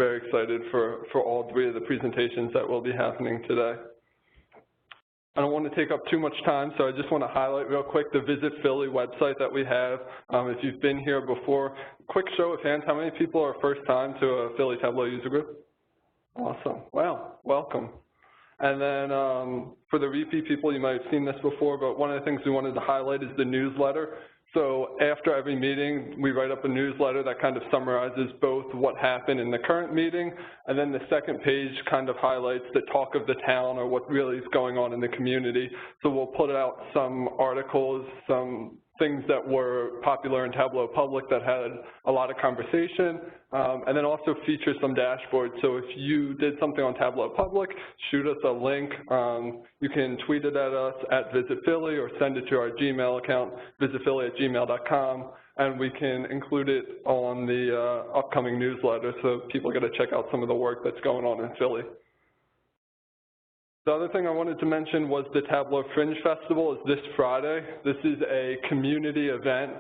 very excited for all three of the presentations that will be happening today. I don't want to take up too much time, so I just want to highlight real quick the VizItPhilly website that we have. If you've been here before, quick show of hands, how many people are first time to a Philly Tableau user group? Awesome. Wow, welcome. And then for the repeat people, you might have seen this before, but one of the things we wanted to highlight is the newsletter. So after every meeting, we write up a newsletter that kind of summarizes both what happened in the current meeting, and then the second page kind of highlights the talk of the town or what really is going on in the community. So we'll put out some articles, some things that were popular in Tableau Public that had a lot of conversation, and then also feature some dashboards. So if you did something on Tableau Public, shoot us a link. You can tweet it at us at VizItPhilly or send it to our Gmail account, visitphilly@gmail.com, and we can include it on the upcoming newsletter so people get to check out some of the work that's going on in Philly. The other thing I wanted to mention was the Tableau Fringe Festival is this Friday. This is a community event.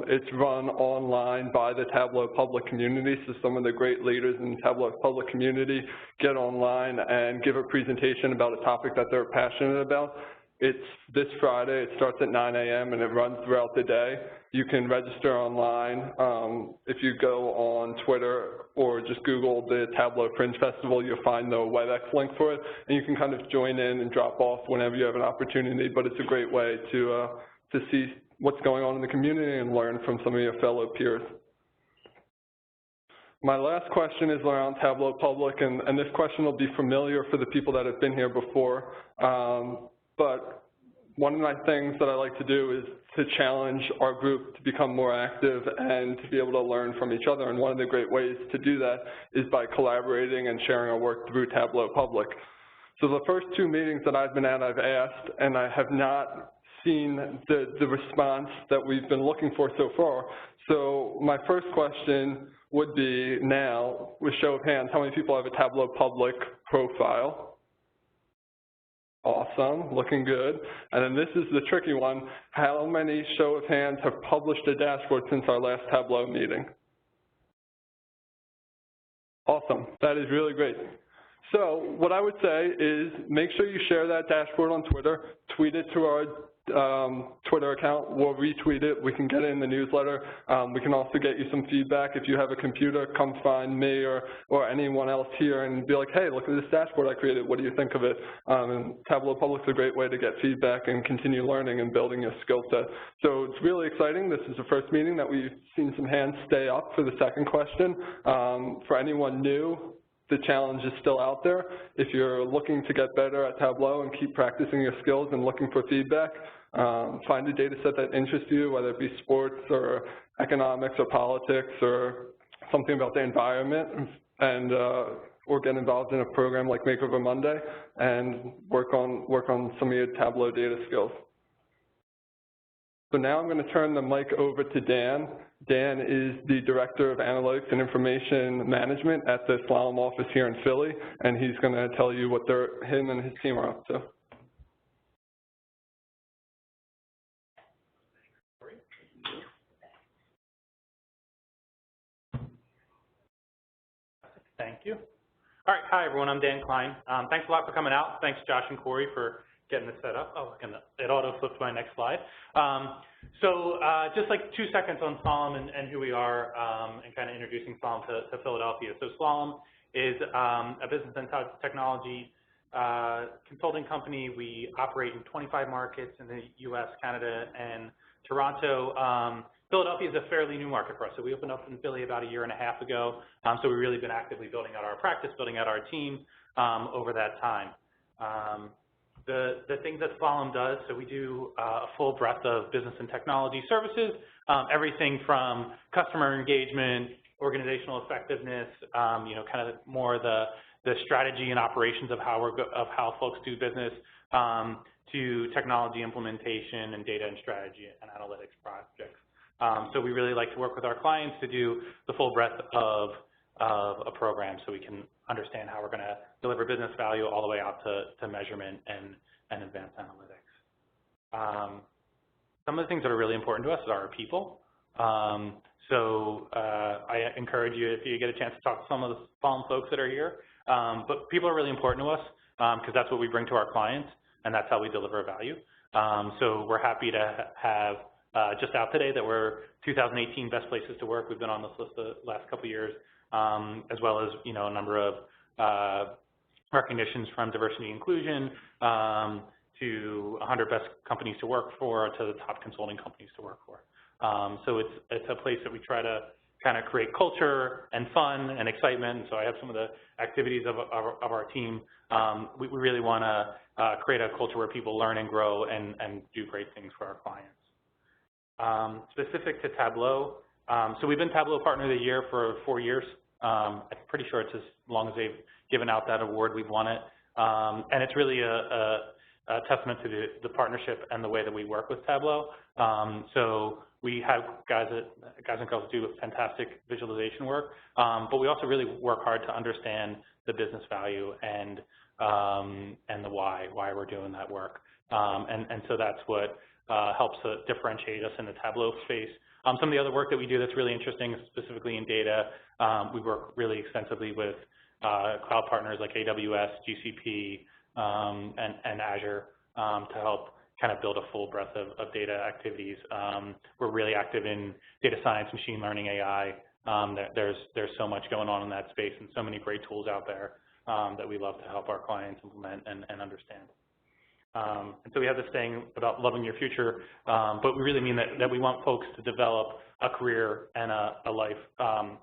It's run online by the Tableau Public community, so some of the great leaders in the Tableau Public community get online and give a presentation about a topic that they're passionate about. It's this Friday. It starts at 9 a.m. and it runs throughout the day. You can register online. If you go on Twitter or just Google the Tableau Fringe Festival, you'll find the WebEx link for it, and you can kind of join in and drop off whenever you have an opportunity, but it's a great way to see what's going on in the community and learn from some of your fellow peers. My last question is around Tableau Public, and this question will be familiar for the people that have been here before. But one of my things that I like to do is to challenge our group to become more active and to be able to learn from each other. And one of the great ways to do that is by collaborating and sharing our work through Tableau Public. So the first two meetings that I've been at, I've asked, and I have not seen the response that we've been looking for so far. So my first question would be now, with show of hands, how many people have a Tableau Public profile? Awesome, looking good. And then this is the tricky one. How many, show of hands, have published a dashboard since our last Tableau meeting? Awesome, that is really great. So what I would say is make sure you share that dashboard on Twitter, tweet it to our Twitter account, we'll retweet it, we can get it in the newsletter. We can also get you some feedback. If you have a computer, come find me or anyone else here and be like, hey, look at this dashboard I created, what do you think of it? And Tableau Public is a great way to get feedback and continue learning and building your skill set. So it's really exciting. This is the first meeting that we've seen some hands stay up for the second question. For anyone new, the challenge is still out there. If you're looking to get better at Tableau and keep practicing your skills and looking for feedback, find a data set that interests you, whether it be sports or economics or politics or something about the environment, and or get involved in a program like Makeover Monday and work on some of your Tableau data skills. So now I'm going to turn the mic over to Dan. Dan is the Director of Analytics and Information Management at the Slalom office here in Philly, and he's going to tell you what him and his team are up to. Thank you. All right, hi everyone, I'm Dan Klein. Thanks a lot for coming out. Thanks Josh and Corey for getting this set up. Oh, it auto-flipped to my next slide. Just like 2 seconds on Slalom and who we are and kind of introducing Slalom to Philadelphia. So Slalom is a business and technology consulting company. We operate in 25 markets in the US, Canada, and Toronto. Philadelphia is a fairly new market for us. So we opened up in Philly about 1.5 years ago. So we've really been actively building out our practice, building out our team over that time. The things that Slalom does, so we do a full breadth of business and technology services, everything from customer engagement, organizational effectiveness, you know, kind of more the strategy and operations of how folks do business, to technology implementation and data and strategy and analytics projects. So we really like to work with our clients to do the full breadth of a program so we can understand how we're going to deliver business value all the way out to measurement and advanced analytics. Some of the things that are really important to us are our people. So I encourage you, if you get a chance, to talk to some of the Slalom folks that are here. But people are really important to us because that's what we bring to our clients, and that's how we deliver value. So we're happy to have just out today that we're 2018 Best Places to Work. We've been on this list the last couple of years, as well as a number of recognitions from diversity and inclusion to 100 best companies to work for, to the top consulting companies to work for. So it's a place that we try to kind of create culture and fun and excitement. So I have some of the activities of our team. We really want to create a culture where people learn and grow and do great things for our clients. Specific to Tableau, so we've been Tableau Partner of the Year for 4 years. I'm pretty sure it's as long as they've given out that award, we've won it. And it's really a testament to the partnership and the way that we work with Tableau. So we have guys and girls do fantastic visualization work, but we also really work hard to understand the business value and the why we're doing that work. And so that's what helps to differentiate us in the Tableau space. Some of the other work that we do that's really interesting, specifically in data, we work really extensively with cloud partners like AWS, GCP, and Azure to help kind of build a full breadth of data activities. We're really active in data science, machine learning, AI. There's so much going on in that space and so many great tools out there that we love to help our clients implement and understand. And so we have this saying about loving your future, but we really mean that we want folks to develop a career and a life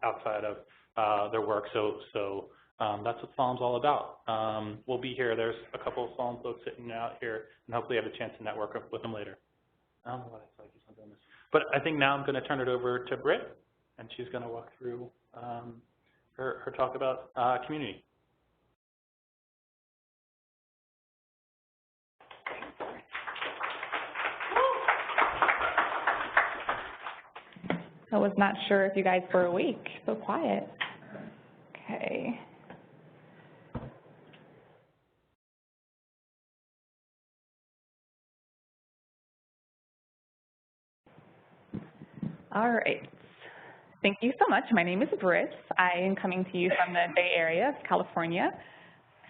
outside of their work. So that's what Slalom's all about. We'll be here. There's a couple of Slalom folks sitting out here, and hopefully have a chance to network with them later. I don't know what I just on doing this. But I think now I'm going to turn it over to Britt, and she's going to walk through her talk about community. I was not sure if you guys were awake, so quiet. Okay. All right. Thank you so much. My name is Britt. I am coming to you from the Bay Area of California.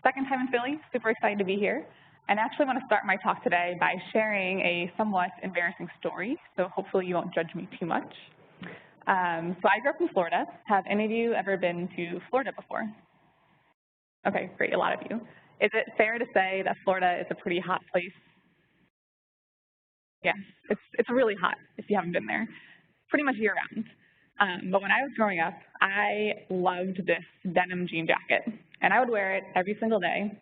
Second time in Philly, super excited to be here. And I actually want to start my talk today by sharing a somewhat embarrassing story, so hopefully you won't judge me too much. So I grew up in Florida. Have any of you ever been to Florida before? Okay, great, a lot of you. Is it fair to say that Florida is a pretty hot place? Yes, it's really hot if you haven't been there, pretty much year-round. But when I was growing up, I loved this denim jean jacket, and I would wear it every single day.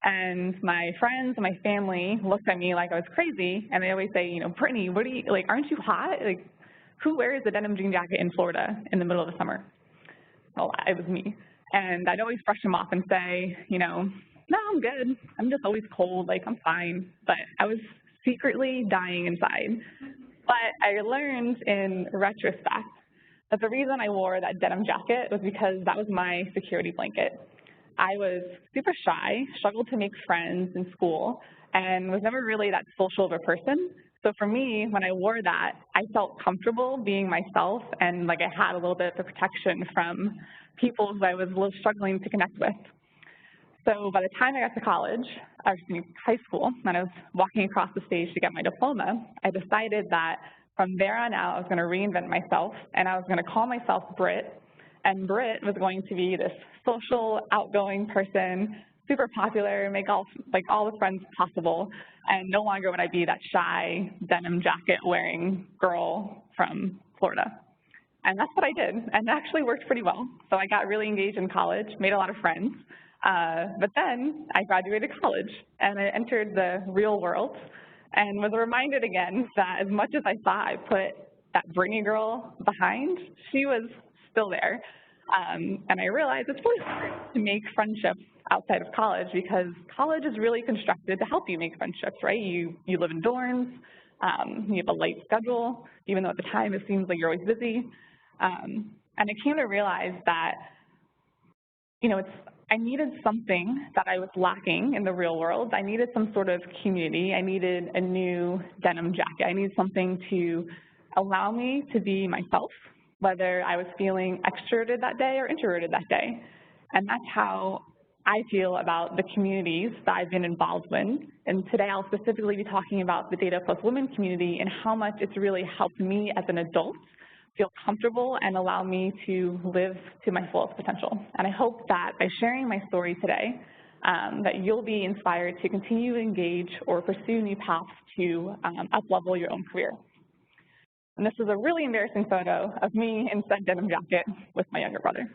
And my friends and my family looked at me like I was crazy, and they always say, Brittany, what are you, aren't you hot? Who wears a denim jean jacket in Florida in the middle of the summer? Well, it was me. And I'd always brush them off and say, no, I'm good. I'm just always cold, I'm fine. But I was secretly dying inside. But I learned in retrospect that the reason I wore that denim jacket was because that was my security blanket. I was super shy, struggled to make friends in school, and was never really that social of a person. So for me, when I wore that, I felt comfortable being myself, and I had a little bit of protection from people who I was a little struggling to connect with. So by the time I got to college, high school, and I was walking across the stage to get my diploma, I decided that from there on out, I was going to reinvent myself, and I was going to call myself Britt, and Britt was going to be this social, outgoing person, super popular, make all the friends possible, and no longer would I be that shy denim jacket wearing girl from Florida. And that's what I did, and it actually worked pretty well. So I got really engaged in college, made a lot of friends, but then I graduated college and I entered the real world and was reminded again that as much as I thought I put that Brittany girl behind, she was still there. And I realized it's really hard to make friendships outside of college because college is really constructed to help you make friendships, right? You live in dorms, you have a light schedule, even though at the time it seems like you're always busy. And I came to realize that, I needed something that I was lacking in the real world. I needed some sort of community. I needed a new denim jacket. I needed something to allow me to be myself, whether I was feeling extroverted that day or introverted that day. And that's how I feel about the communities that I've been involved in. And today I'll specifically be talking about the Data+Women community and how much it's really helped me as an adult feel comfortable and allow me to live to my fullest potential. And I hope that by sharing my story today, that you'll be inspired to continue to engage or pursue new paths to up-level your own career. And this is a really embarrassing photo of me in said denim jacket with my younger brother.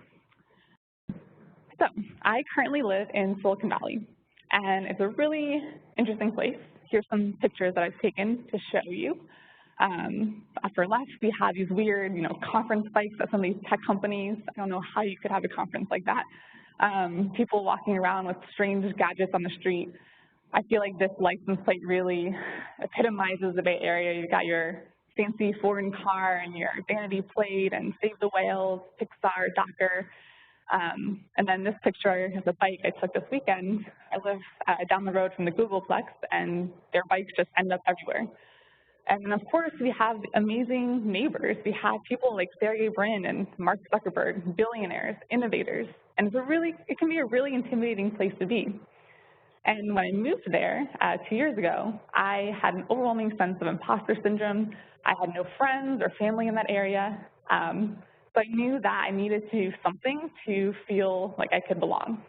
So I currently live in Silicon Valley, and it's a really interesting place. Here's some pictures that I've taken to show you. Upper left, we have these weird, conference bikes at some of these tech companies. I don't know how you could have a conference like that. People walking around with strange gadgets on the street. I feel like this license plate really epitomizes the Bay Area. You've got your fancy foreign car and your vanity plate and Save the Whales, Pixar, Docker. And then this picture is a bike I took this weekend. I live down the road from the Googleplex, and their bikes just end up everywhere. And of course, we have amazing neighbors. We have people like Sergey Brin and Mark Zuckerberg, billionaires, innovators. And it can be a really intimidating place to be. And when I moved there 2 years ago, I had an overwhelming sense of imposter syndrome. I had no friends or family in that area. So I knew that I needed to do something to feel like I could belong.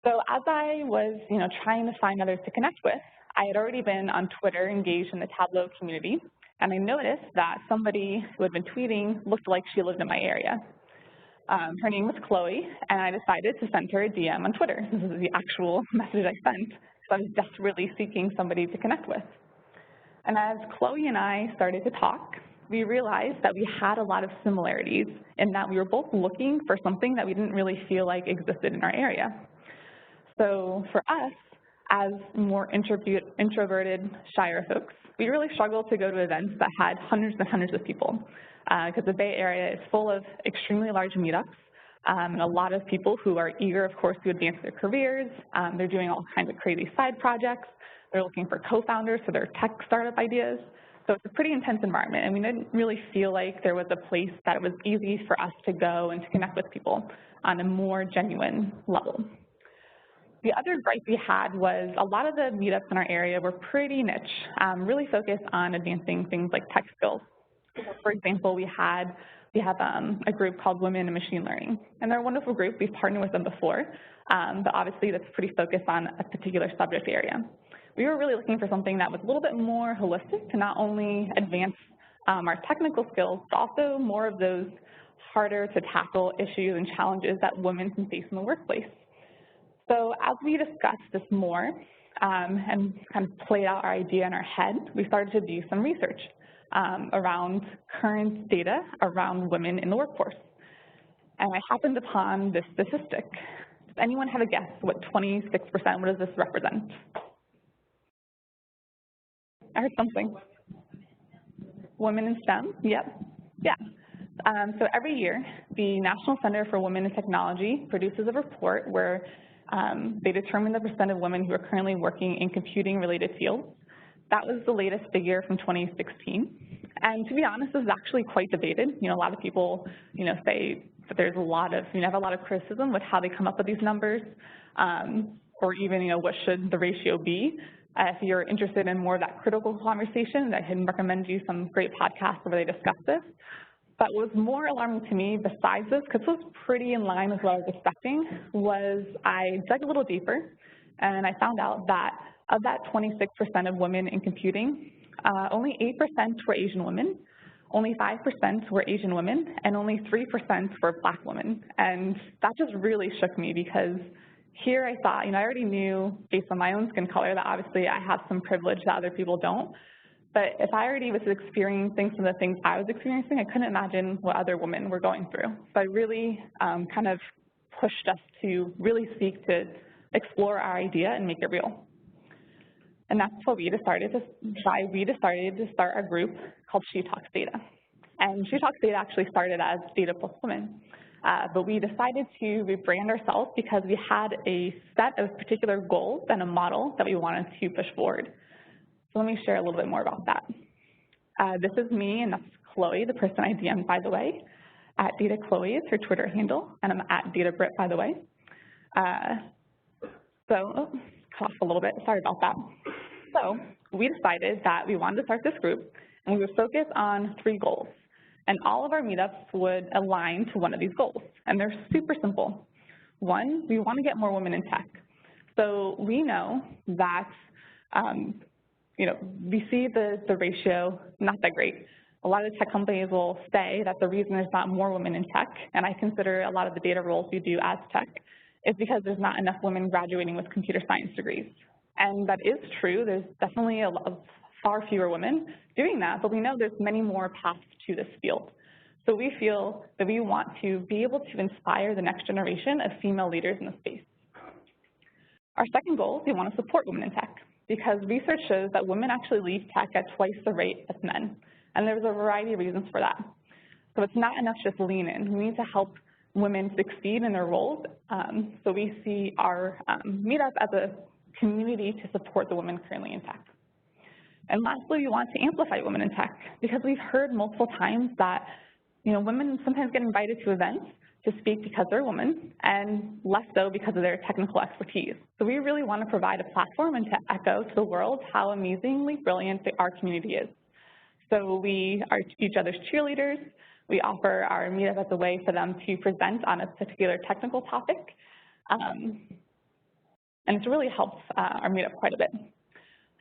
So as I was, trying to find others to connect with, I had already been on Twitter engaged in the Tableau community, and I noticed that somebody who had been tweeting looked like she lived in my area. Her name was Chloe, and I decided to send her a DM on Twitter. This is the actual message I sent. So I was desperately seeking somebody to connect with. And as Chloe and I started to talk, we realized that we had a lot of similarities in that we were both looking for something that we didn't really feel like existed in our area. So for us, as more introverted, shyer folks, we really struggled to go to events that had hundreds and hundreds of people because the Bay Area is full of extremely large meetups and a lot of people who are eager, of course, to advance their careers. They're doing all kinds of crazy side projects. They're looking for co-founders for their tech startup ideas. So it's a pretty intense environment, and we didn't really feel like there was a place that it was easy for us to go and to connect with people on a more genuine level. The other gripe we had was a lot of the meetups in our area were pretty niche, really focused on advancing things like tech skills. For example, we have a group called Women in Machine Learning, and they're a wonderful group. We've partnered with them before, but obviously that's pretty focused on a particular subject area. We were really looking for something that was a little bit more holistic to not only advance our technical skills, but also more of those harder to tackle issues and challenges that women can face in the workplace. So as we discussed this more and kind of played out our idea in our head, we started to do some research around current data around women in the workforce. And I happened upon this statistic. Does anyone have a guess what 26%, what does this represent? I heard something. Women in STEM? Yep. Yeah. So every year, the National Center for Women in Technology produces a report where they determine the percent of women who are currently working in computing-related fields. That was the latest figure from 2016. And to be honest, this is actually quite debated. A lot of people, say that there's a lot of, have a lot of criticism with how they come up with these numbers, or even, what should the ratio be. If you're interested in more of that critical conversation, I can recommend you some great podcasts where they discuss this. But what was more alarming to me besides this, because this was pretty in line with what I was expecting, was I dug a little deeper and I found out that of that 26% of women in computing, only 8% were Asian women, only 5% were Asian women, and only 3% were Black women. And that just really shook me because here I thought, I already knew based on my own skin color that obviously I have some privilege that other people don't. But if I already was experiencing some of the things I was experiencing, I couldn't imagine what other women were going through. So I really kind of pushed us to really seek to explore our idea and make it real. And that's what we decided to start a group called She Talks Data. And She Talks Data actually started as Data+Women. But we decided to rebrand ourselves because we had a set of particular goals and a model that we wanted to push forward. So let me share a little bit more about that. This is me, and that's Chloe, the person I DM'd, by the way. At DataChloe is her Twitter handle, and I'm at DataBrit, by the way. Cough a little bit, sorry about that. So we decided that we wanted to start this group, and we would focus on 3 goals. And all of our meetups would align to one of these goals, and they're super simple. 1, we want to get more women in tech. So we know that, we see the ratio not that great. A lot of the tech companies will say that the reason there's not more women in tech, and I consider a lot of the data roles we do as tech, is because there's not enough women graduating with computer science degrees. And that is true. There's definitely far fewer women doing that, but we know there's many more paths to this field. So we feel that we want to be able to inspire the next generation of female leaders in the space. Our second goal is we want to support women in tech, because research shows that women actually leave tech at twice the rate as men. And there's a variety of reasons for that. So it's not enough just to lean in. We need to help women succeed in their roles. So we see our meetup as a community to support the women currently in tech. And lastly, we want to amplify women in tech, because we've heard multiple times that women sometimes get invited to events to speak because they're women, and less so because of their technical expertise. So we really want to provide a platform and to echo to the world how amazingly brilliant our community is. So we are each other's cheerleaders. We offer our meetup as a way for them to present on a particular technical topic. And it's really helped our meetup quite a bit.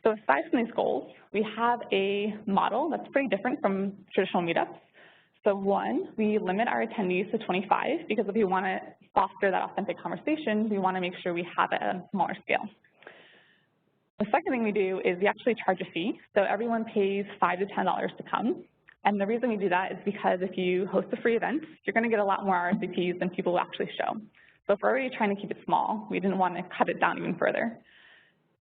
So aside from these goals, we have a model that's pretty different from traditional meetups. So 1, we limit our attendees to 25, because if we want to foster that authentic conversation, we want to make sure we have it at a smaller scale. The second thing we do is we actually charge a fee. So everyone pays $5 to $10 to come. And the reason we do that is because if you host a free event, you're going to get a lot more RSVPs than people will actually show. So if we're already trying to keep it small, we didn't want to cut it down even further.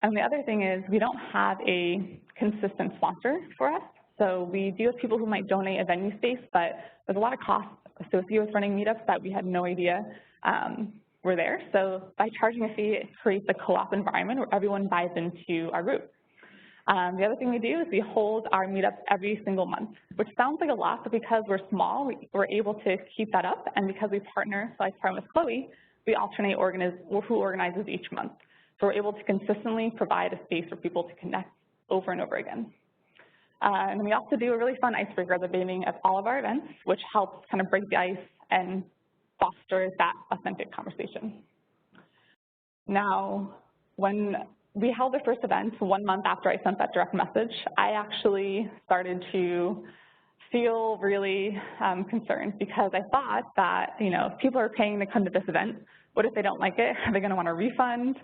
And the other thing is we don't have a consistent sponsor for us. So we do have people who might donate a venue space, but there's a lot of costs associated with running meetups that we had no idea were there. So by charging a fee, it creates a co-op environment where everyone buys into our group. The other thing we do is we hold our meetups every single month, which sounds like a lot, but because we're small, we're able to keep that up. And because we partner, so I partner with Chloe, we alternate who organizes each month. So we're able to consistently provide a space for people to connect over and over again. And we also do a really fun icebreaker at the beginning of all of our events, which helps kind of break the ice and foster that authentic conversation. Now, when we held the first event 1 month after I sent that direct message, I actually started to feel really concerned, because I thought that, if people are paying to come to this event, what if they don't like it? Are they going to want a refund?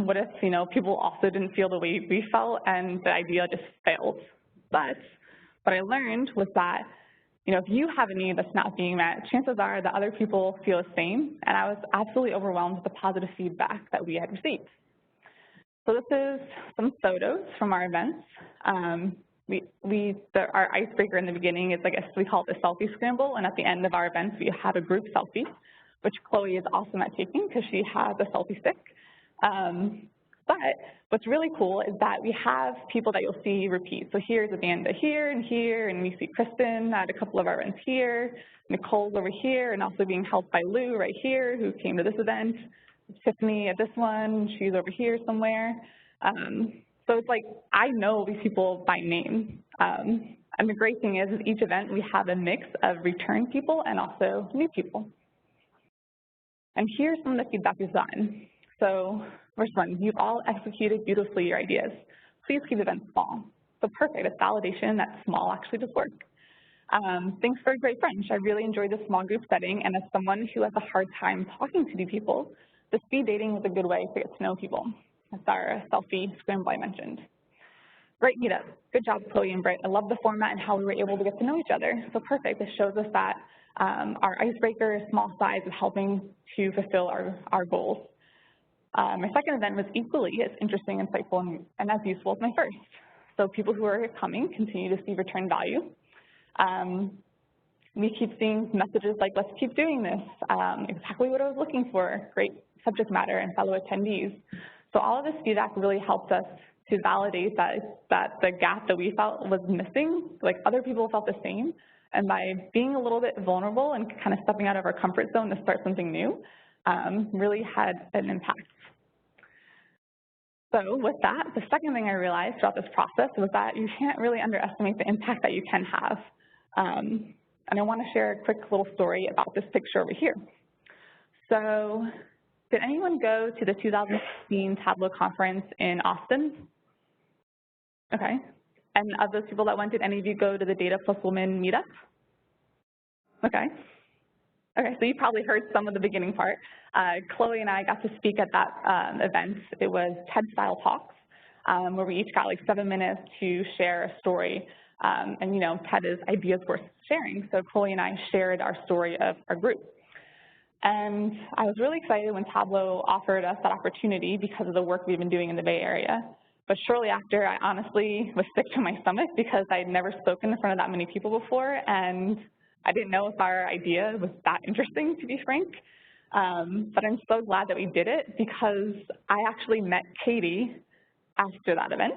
What if, people also didn't feel the way we felt and the idea just failed? But what I learned was that, if you have a need that's not being met, chances are that other people feel the same. And I was absolutely overwhelmed with the positive feedback that we had received. So this is some photos from our events. Our icebreaker in the beginning is we call it the selfie scramble, and at the end of our events we have a group selfie, which Chloe is awesome at taking because she has a selfie stick. But what's really cool is that we have people that you'll see repeat. So here's Amanda here, and we see Kristen at a couple of our events here, Nicole's over here, and also being helped by Lou right here, who came to this event, Tiffany at this one, she's over here somewhere. So it's I know these people by name. And the great thing is each event we have a mix of return people and also new people. And here's some of the feedback we've gotten. So first one, you've all executed beautifully your ideas. Please keep events small. So perfect, it's validation that small actually does work. Thanks for a great French. I really enjoyed the small group setting, and as someone who has a hard time talking to new people, the speed dating was a good way to get to know people. That's our selfie scramble I mentioned. Great meetup. Good job, Chloe and Britt. I love the format and how we were able to get to know each other. So perfect. This shows us that our icebreaker, small size, is helping to fulfill our goals. My second event was equally as interesting, insightful, and as useful as my first. So people who are coming continue to see return value. We keep seeing messages like, let's keep doing this, exactly what I was looking for, great subject matter and fellow attendees. So all of this feedback really helped us to validate that the gap that we felt was missing, like other people felt the same. And by being a little bit vulnerable and kind of stepping out of our comfort zone to start something new, really had an impact. So with that, the second thing I realized throughout this process was that you can't really underestimate the impact that you can have. And I want to share a quick little story about this picture over here. So did anyone go to the 2016 Tableau conference in Austin? Okay. And of those people that went, did any of you go to the Data+Women meetup? Okay. Okay, so you probably heard some of the beginning part. Chloe and I got to speak at that event. It was TED-style talks, where we each got like 7 minutes to share a story. And you know, TED is ideas worth sharing. So Chloe and I shared our story of our group. And I was really excited when Tableau offered us that opportunity because of the work we've been doing in the Bay Area. But shortly after, I honestly was sick to my stomach because I'd never spoken in front of that many people before, and I didn't know if our idea was that interesting, to be frank. But I'm so glad that we did it because I actually met Katie after that event.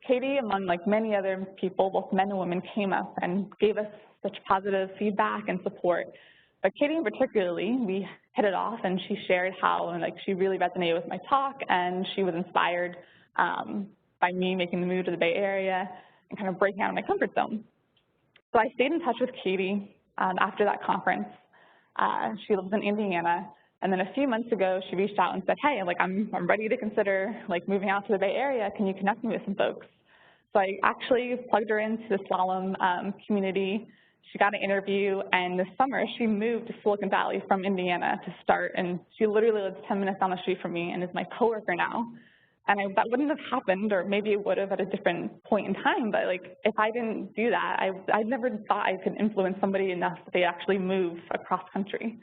Katie, among like many other people, both men and women, came up and gave us such positive feedback and support. But Katie in particularly, we hit it off, and she shared how like she really resonated with my talk, and she was inspired by me making the move to the Bay Area and kind of breaking out of my comfort zone. So I stayed in touch with Katie after that conference. She lives in Indiana, and then a few months ago, she reached out and said, hey, like I'm ready to consider like moving out to the Bay Area. Can you connect me with some folks? So I actually plugged her into the slalom community. She got an interview, and this summer she moved to Silicon Valley from Indiana to start, and she literally lives 10 minutes down the street from me and is my coworker now. And that wouldn't have happened, or maybe it would have at a different point in time, but like if I didn't do that, I never thought I could influence somebody enough that they actually move across country.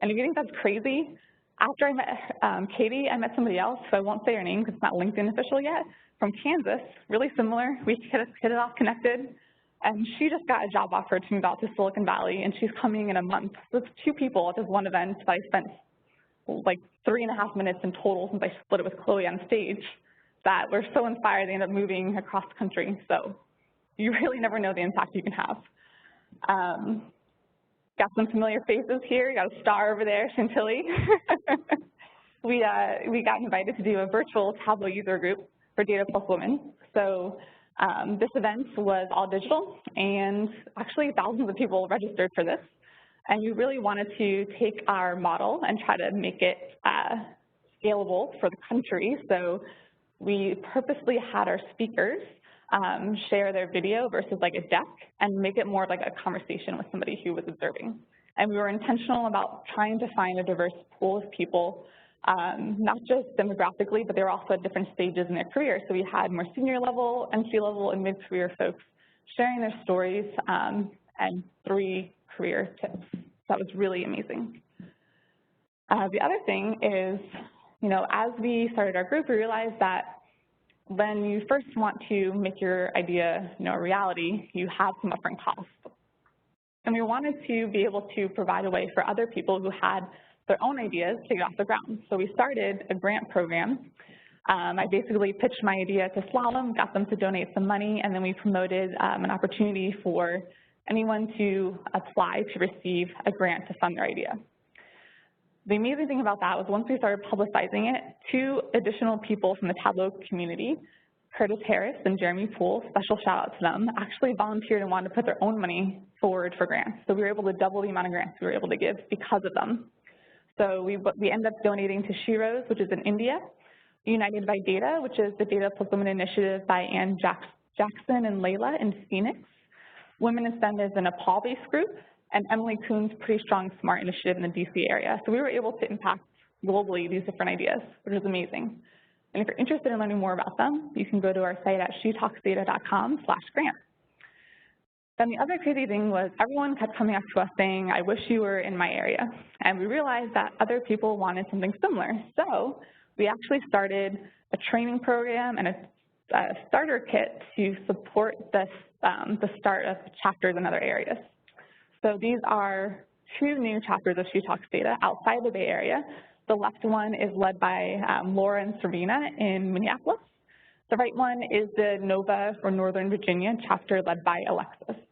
And if you think that's crazy, after I met Katie, I met somebody else, who I won't say her name because it's not LinkedIn official yet, from Kansas, really similar. We hit it off connected, and she just got a job offer to move out to Silicon Valley, and she's coming in a month. So it's 2 people at this one event that I spent like 3.5 minutes in total since I split it with Chloe on stage that were so inspired they ended up moving across the country. So you really never know the impact you can have. Got some familiar faces here. You got a star over there, Chantilly. We got invited to do a virtual Tableau user group for Data+Women. So this event was all digital, and actually thousands of people registered for this. And we really wanted to take our model and try to make it scalable for the country. So we purposely had our speakers share their video versus like a deck and make it more like a conversation with somebody who was observing. And we were intentional about trying to find a diverse pool of people, not just demographically, but they were also at different stages in their career. So we had more senior level, entry level, and mid-career folks sharing their stories and 3 career tips. That was really amazing. The other thing is, you know, as we started our group, we realized that when you first want to make your idea, you know, a reality, you have some upfront costs. And we wanted to be able to provide a way for other people who had their own ideas to get off the ground. So we started a grant program. I basically pitched my idea to Slalom, got them to donate some money, and then we promoted an opportunity for anyone to apply to receive a grant to fund their idea. The amazing thing about that was once we started publicizing it, 2 additional people from the Tableau community, Curtis Harris and Jeremy Poole, special shout out to them, actually volunteered and wanted to put their own money forward for grants. So we were able to double the amount of grants we were able to give because of them. So we ended up donating to Shiro's, which is in India, United by Data, which is the Data+Women initiative by Ann Jackson and Layla in Phoenix, Women in STEM is a Nepal-based group, and Emily Kuhn's Pretty Strong Smart initiative in the DC area. So we were able to impact globally these different ideas, which is amazing. And if you're interested in learning more about them, you can go to our site at shetalksdata.com/grant. Then the other crazy thing was everyone kept coming up to us saying, I wish you were in my area. And we realized that other people wanted something similar. So we actually started a training program and a starter kit to support the start of chapters in other areas. So these are 2 new chapters of She Talks Data outside the Bay Area. The left one is led by Laura and Serena in Minneapolis. The right one is the NOVA for Northern Virginia chapter led by Alexis.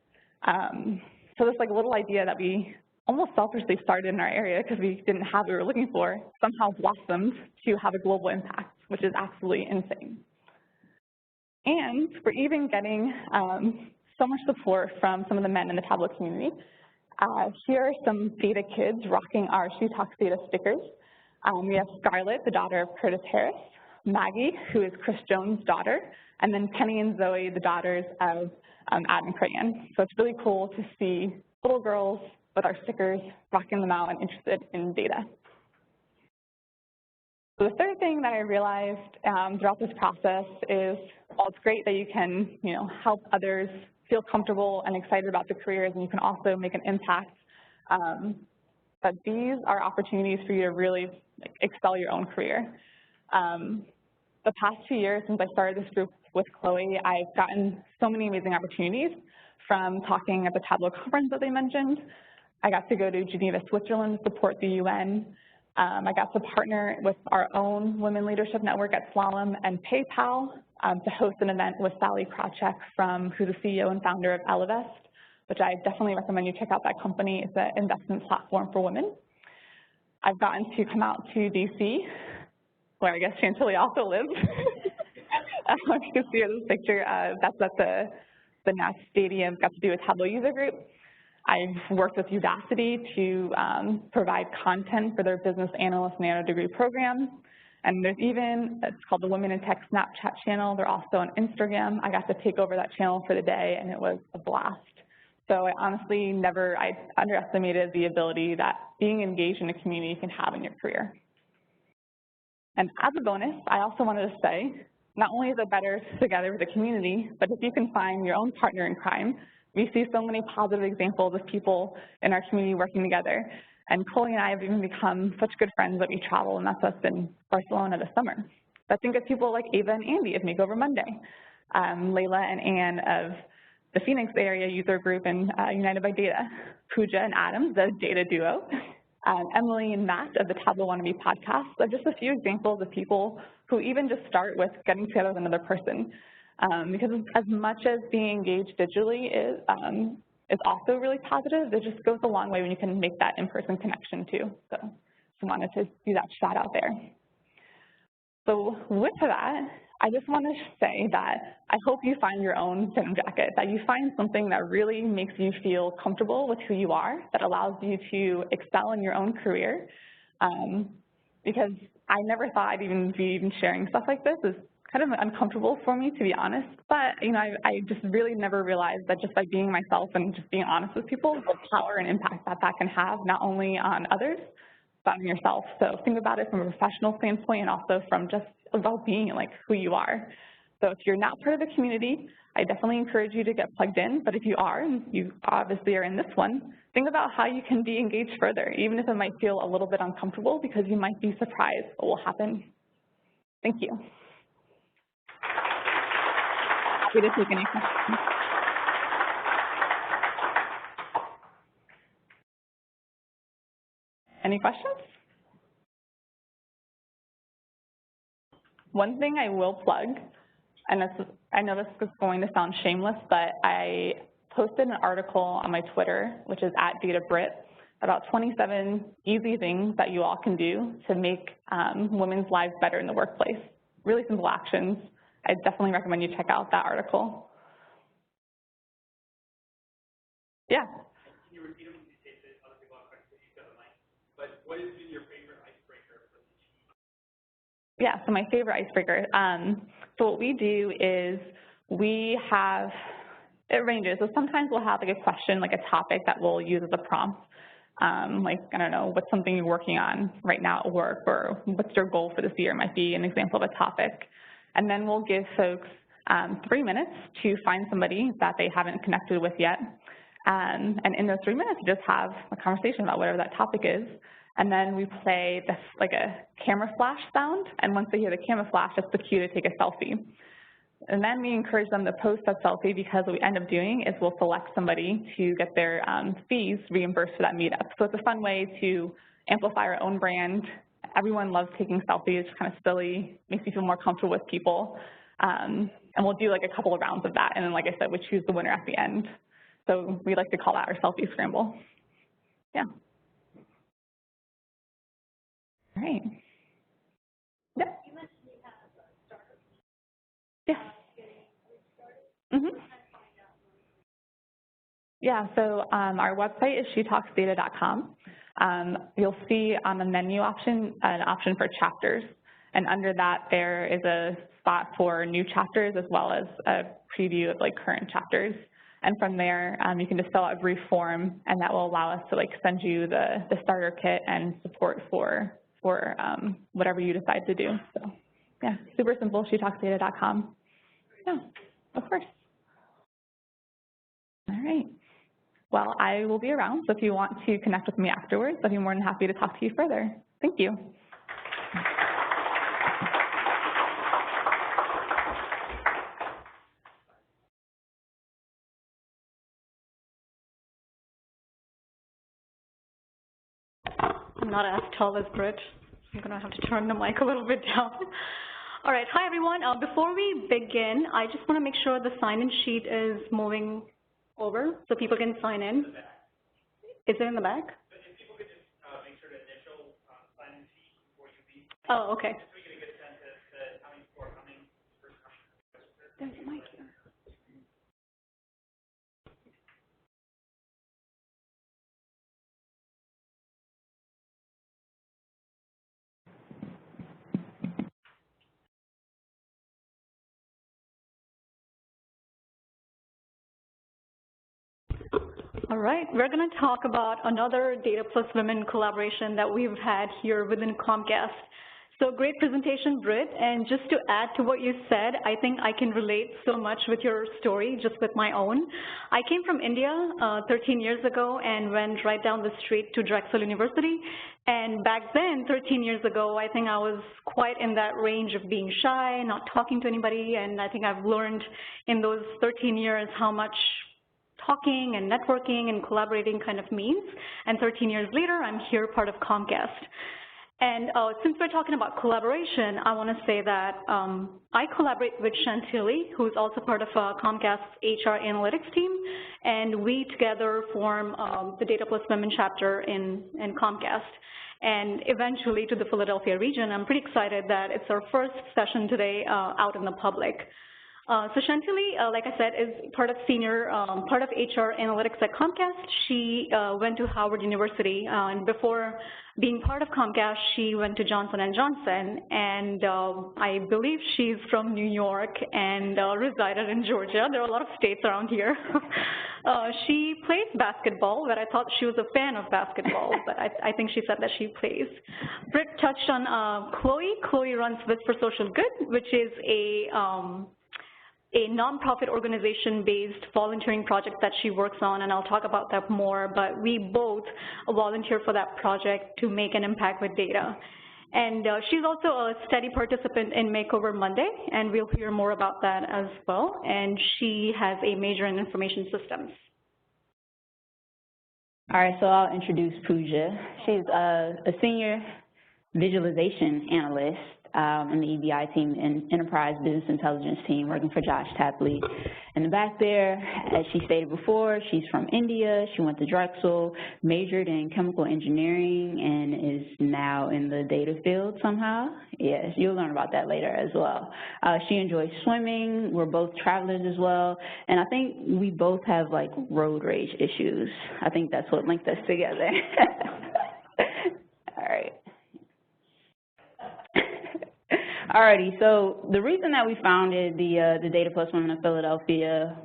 So this little idea that we almost selfishly started in our area because we didn't have what we were looking for, somehow blossomed to have a global impact, which is absolutely insane. And we're even getting so much support from some of the men in the Tableau community. Here are some data kids rocking our She Talks Data stickers. We have Scarlett, the daughter of Curtis Harris, Maggie, who is Chris Jones' daughter, and then Penny and Zoe, the daughters of Adam Crayon. So it's really cool to see little girls with our stickers rocking them out and interested in data. So the third thing that I realized throughout this process is, while it's great that you can, help others feel comfortable and excited about the careers, and you can also make an impact, but these are opportunities for you to really excel your own career. The past 2 years since I started this group with Chloe, I've gotten so many amazing opportunities, from talking at the Tableau conference that they mentioned. I got to go to Geneva, Switzerland to support the UN. I got to partner with our own Women Leadership Network at Slalom and PayPal to host an event with Sally Krawcheck, who's the CEO and founder of Ellevest, which I definitely recommend you check out that company. It's an investment platform for women. I've gotten to come out to DC, where I guess Chantilly also lives. You can see this picture. That's at the Nats Stadium. Got to do a Tableau user group. I've worked with Udacity to provide content for their business analyst nano degree program. And there's even, it's called the Women in Tech Snapchat channel. They're also on Instagram. I got to take over that channel for the day, and it was a blast. So I honestly I underestimated the ability that being engaged in a community can have in your career. And as a bonus, I also wanted to say, not only is it better together with the community, but if you can find your own partner in crime. We see so many positive examples of people in our community working together. And Chloe and I have even become such good friends that we travel, and that's us in Barcelona this summer. But think of people like Ava and Andy of Makeover Monday, Layla and Anne of the Phoenix area user group and United by Data, Pooja and Adam, the data duo, Emily and Matt of the Tableau Wannabe podcast. They're just a few examples of people who even just start with getting together with another person. Because as much as being engaged digitally is also really positive, it just goes a long way when you can make that in-person connection too. So just wanted to do that shout out there. So with that, I just want to say that I hope you find your own denim jacket, that you find something that really makes you feel comfortable with who you are, that allows you to excel in your own career. Because I never thought I'd even be sharing stuff like this. It's kind of uncomfortable for me, to be honest, but I just really never realized that just by being myself and just being honest with people, the power and impact that can have, not only on others, but on yourself. So think about it from a professional standpoint and also from just about being who you are. So if you're not part of the community, I definitely encourage you to get plugged in, but if you are, and you obviously are in this one, think about how you can be engaged further, even if it might feel a little bit uncomfortable, because you might be surprised what will happen. Thank you. Happy to take any questions. Any questions? One thing I will plug, and I know this is going to sound shameless, but I posted an article on my Twitter, which is @DataBrit, about 27 easy things that you all can do to make women's lives better in the workplace. Really simple actions. I definitely recommend you check out that article. Yeah. Can you repeat them in case other people have questions? You said the mic. But what has been your favorite icebreaker for the team? Yeah, so my favorite icebreaker. So what we do is it ranges. So sometimes we'll have a question, a topic that we'll use as a prompt. I don't know, what's something you're working on right now at work, or what's your goal for this year might be an example of a topic. And then we'll give folks 3 minutes to find somebody that they haven't connected with yet. And in those 3 minutes, just have a conversation about whatever that topic is. And then we play this, a camera flash sound. And once they hear the camera flash, it's the cue to take a selfie. And then we encourage them to post that selfie, because what we end up doing is we'll select somebody to get their fees reimbursed for that meetup. So it's a fun way to amplify our own brand. Everyone loves taking selfies. It's kind of silly, makes you feel more comfortable with people. And we'll do like a couple of rounds of that, and then like I said, we choose the winner at the end. So we like to call that our selfie scramble. Yeah. All right. Yep. You mentioned you have a starter. Yes. Yeah, so our website is shetalksdata.com. You'll see on the menu option an option for chapters, and under that there is a spot for new chapters as well as a preview of like current chapters. And from there, you can just fill out a brief form, and that will allow us to like send you the starter kit and support for whatever you decide to do. So yeah, super simple, shetalksdata.com. Yeah, of course. All right. Well, I will be around, so if you want to connect with me afterwards, I'd be more than happy to talk to you further. Thank you. I'm not as tall as Britt. I'm going to have to turn the mic a little bit down. All right, hi everyone. Before we begin, I just want to make sure the sign-in sheet is moving over so people can sign in. Is it in the back? If people could just make sure to initial sign-in sheet before you leave. Oh, okay. Just so we get a good sense of how many people are coming. There's a mic here. All right, we're going to talk about another Data+Women collaboration that we've had here within Comcast. So great presentation, Britt, and just to add to what you said, I think I can relate so much with your story, just with my own. I came from India 13 years ago and went right down the street to Drexel University, and back then, 13 years ago, I think I was quite in that range of being shy, not talking to anybody, and I think I've learned in those 13 years how much talking and networking and collaborating kind of means. And 13 years later, I'm here part of Comcast. And since we're talking about collaboration, I want to say that I collaborate with Chantilly, who's also part of Comcast's HR analytics team, and we together form the Data+Women chapter in Comcast. And eventually to the Philadelphia region, I'm pretty excited that it's our first session today out in the public. So Chantilly, like I said, is part of part of HR analytics at Comcast. She went to Howard University, and before being part of Comcast, she went to Johnson & Johnson, and I believe she's from New York and resided in Georgia. There are a lot of states around here. She plays basketball, but I thought she was a fan of basketball, but I think she said that she plays. Britt touched on Chloe. Chloe runs Viz for Social Good, which is a nonprofit organization-based volunteering project that she works on, and I'll talk about that more, but we both volunteer for that project to make an impact with data. And she's also a steady participant in Makeover Monday, and we'll hear more about that as well, and she has a major in information systems. All right, so I'll introduce Pooja. She's a senior visualization analyst in the EBI team and Enterprise Business Intelligence team, working for Josh Tapley. In the back there, as she stated before, she's from India. She went to Drexel, majored in chemical engineering, and is now in the data field somehow. Yes, you'll learn about that later as well. She enjoys swimming. We're both travelers as well, and I think we both have like road rage issues. I think that's what linked us together. All right. Alrighty, so the reason that we founded the Data+Women of Philadelphia,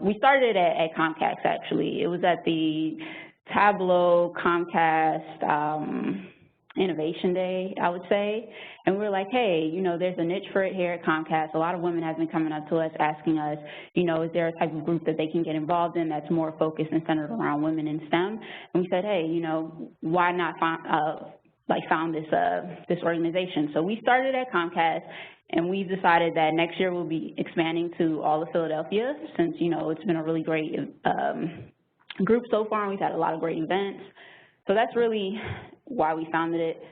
we started at Comcast actually. It was at the Tableau Comcast Innovation Day, I would say, and we were like, hey, you know, there's a niche for it here at Comcast. A lot of women have been coming up to us asking us, you know, is there a type of group that they can get involved in that's more focused and centered around women in STEM? And we said, hey, you know, why not found this organization. So we started at Comcast, and we've decided that next year we'll be expanding to all of Philadelphia, since, you know, it's been a really great group so far, and we've had a lot of great events. So that's really why we founded it.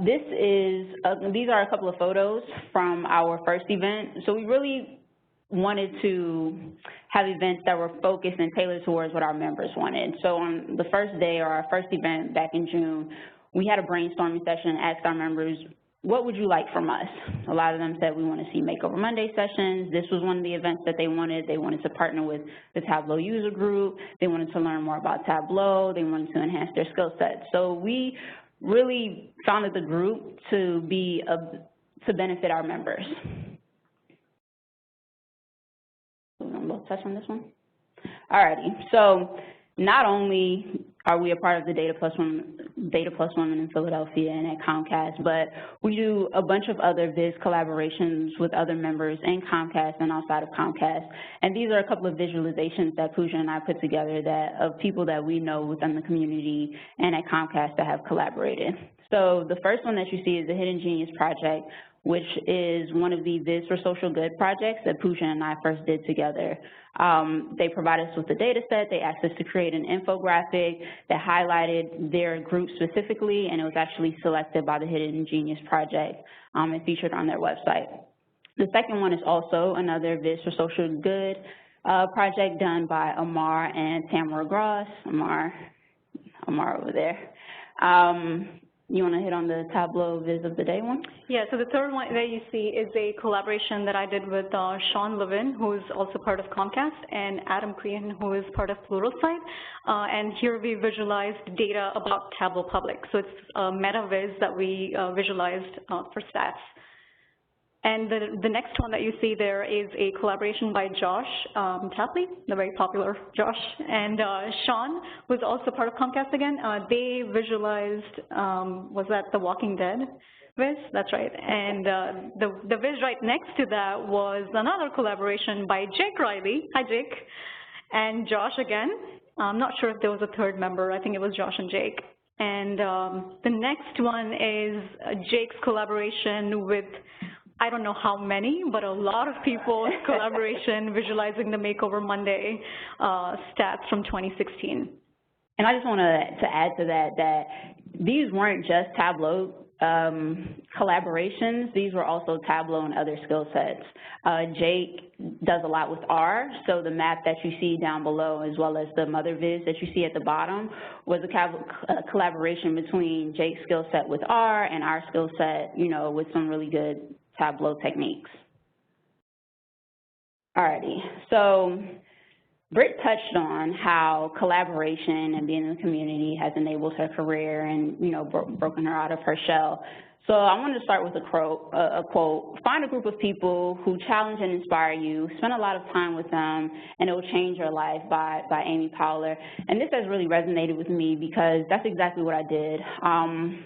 These are a couple of photos from our first event. So we really wanted to have events that were focused and tailored towards what our members wanted. So on the first day, or our first event back in June, we had a brainstorming session and asked our members, what would you like from us? A lot of them said we want to see Makeover Monday sessions. This was one of the events that they wanted. They wanted to partner with the Tableau user group. They wanted to learn more about Tableau. They wanted to enhance their skill sets. So we really founded the group to benefit our members. We'll touch on this one. Alrighty, so not only are we a part of the Data+Women in Philadelphia and at Comcast, but we do a bunch of other Viz collaborations with other members in Comcast and outside of Comcast. And these are a couple of visualizations that Pooja and I put together of people that we know within the community and at Comcast that have collaborated. So the first one that you see is the Hidden Genius Project, which is one of the Viz for Social Good projects that Pooja and I first did together. They provided us with a data set. They asked us to create an infographic that highlighted their group specifically, and it was actually selected by the Hidden Genius Project and featured on their website. The second one is also another Viz for Social Good project done by Amar and Tamara Gross. Amar over there. You want to hit on the Tableau Viz of the Day one? Yeah, so the third one that you see is a collaboration that I did with Sean Levin, who is also part of Comcast, and Adam Crean, who is part of Pluralsight. And here we visualized data about Tableau Public. So it's a meta viz that we visualized for stats. And the next one that you see there is a collaboration by Josh Tapley, the very popular Josh, and Sean, who's also part of Comcast again. They visualized, was that The Walking Dead viz? That's right. And the viz right next to that was another collaboration by Jake Riley. Hi, Jake. And Josh again. I'm not sure if there was a third member. I think it was Josh and Jake. And the next one is Jake's collaboration with, I don't know how many, but a lot of people's collaboration visualizing the Makeover Monday stats from 2016. And I just want to add to that these weren't just Tableau collaborations. These were also Tableau and other skill sets. Jake does a lot with R, so the map that you see down below, as well as the mother viz that you see at the bottom, was a collaboration between Jake's skill set with R and our skill set, with some really good Tableau techniques. Alrighty, so Britt touched on how collaboration and being in the community has enabled her career and, broken her out of her shell. So I wanted to start with a quote. Find a group of people who challenge and inspire you, spend a lot of time with them, and it will change your life by Amy Powler. And this has really resonated with me because that's exactly what I did. I'm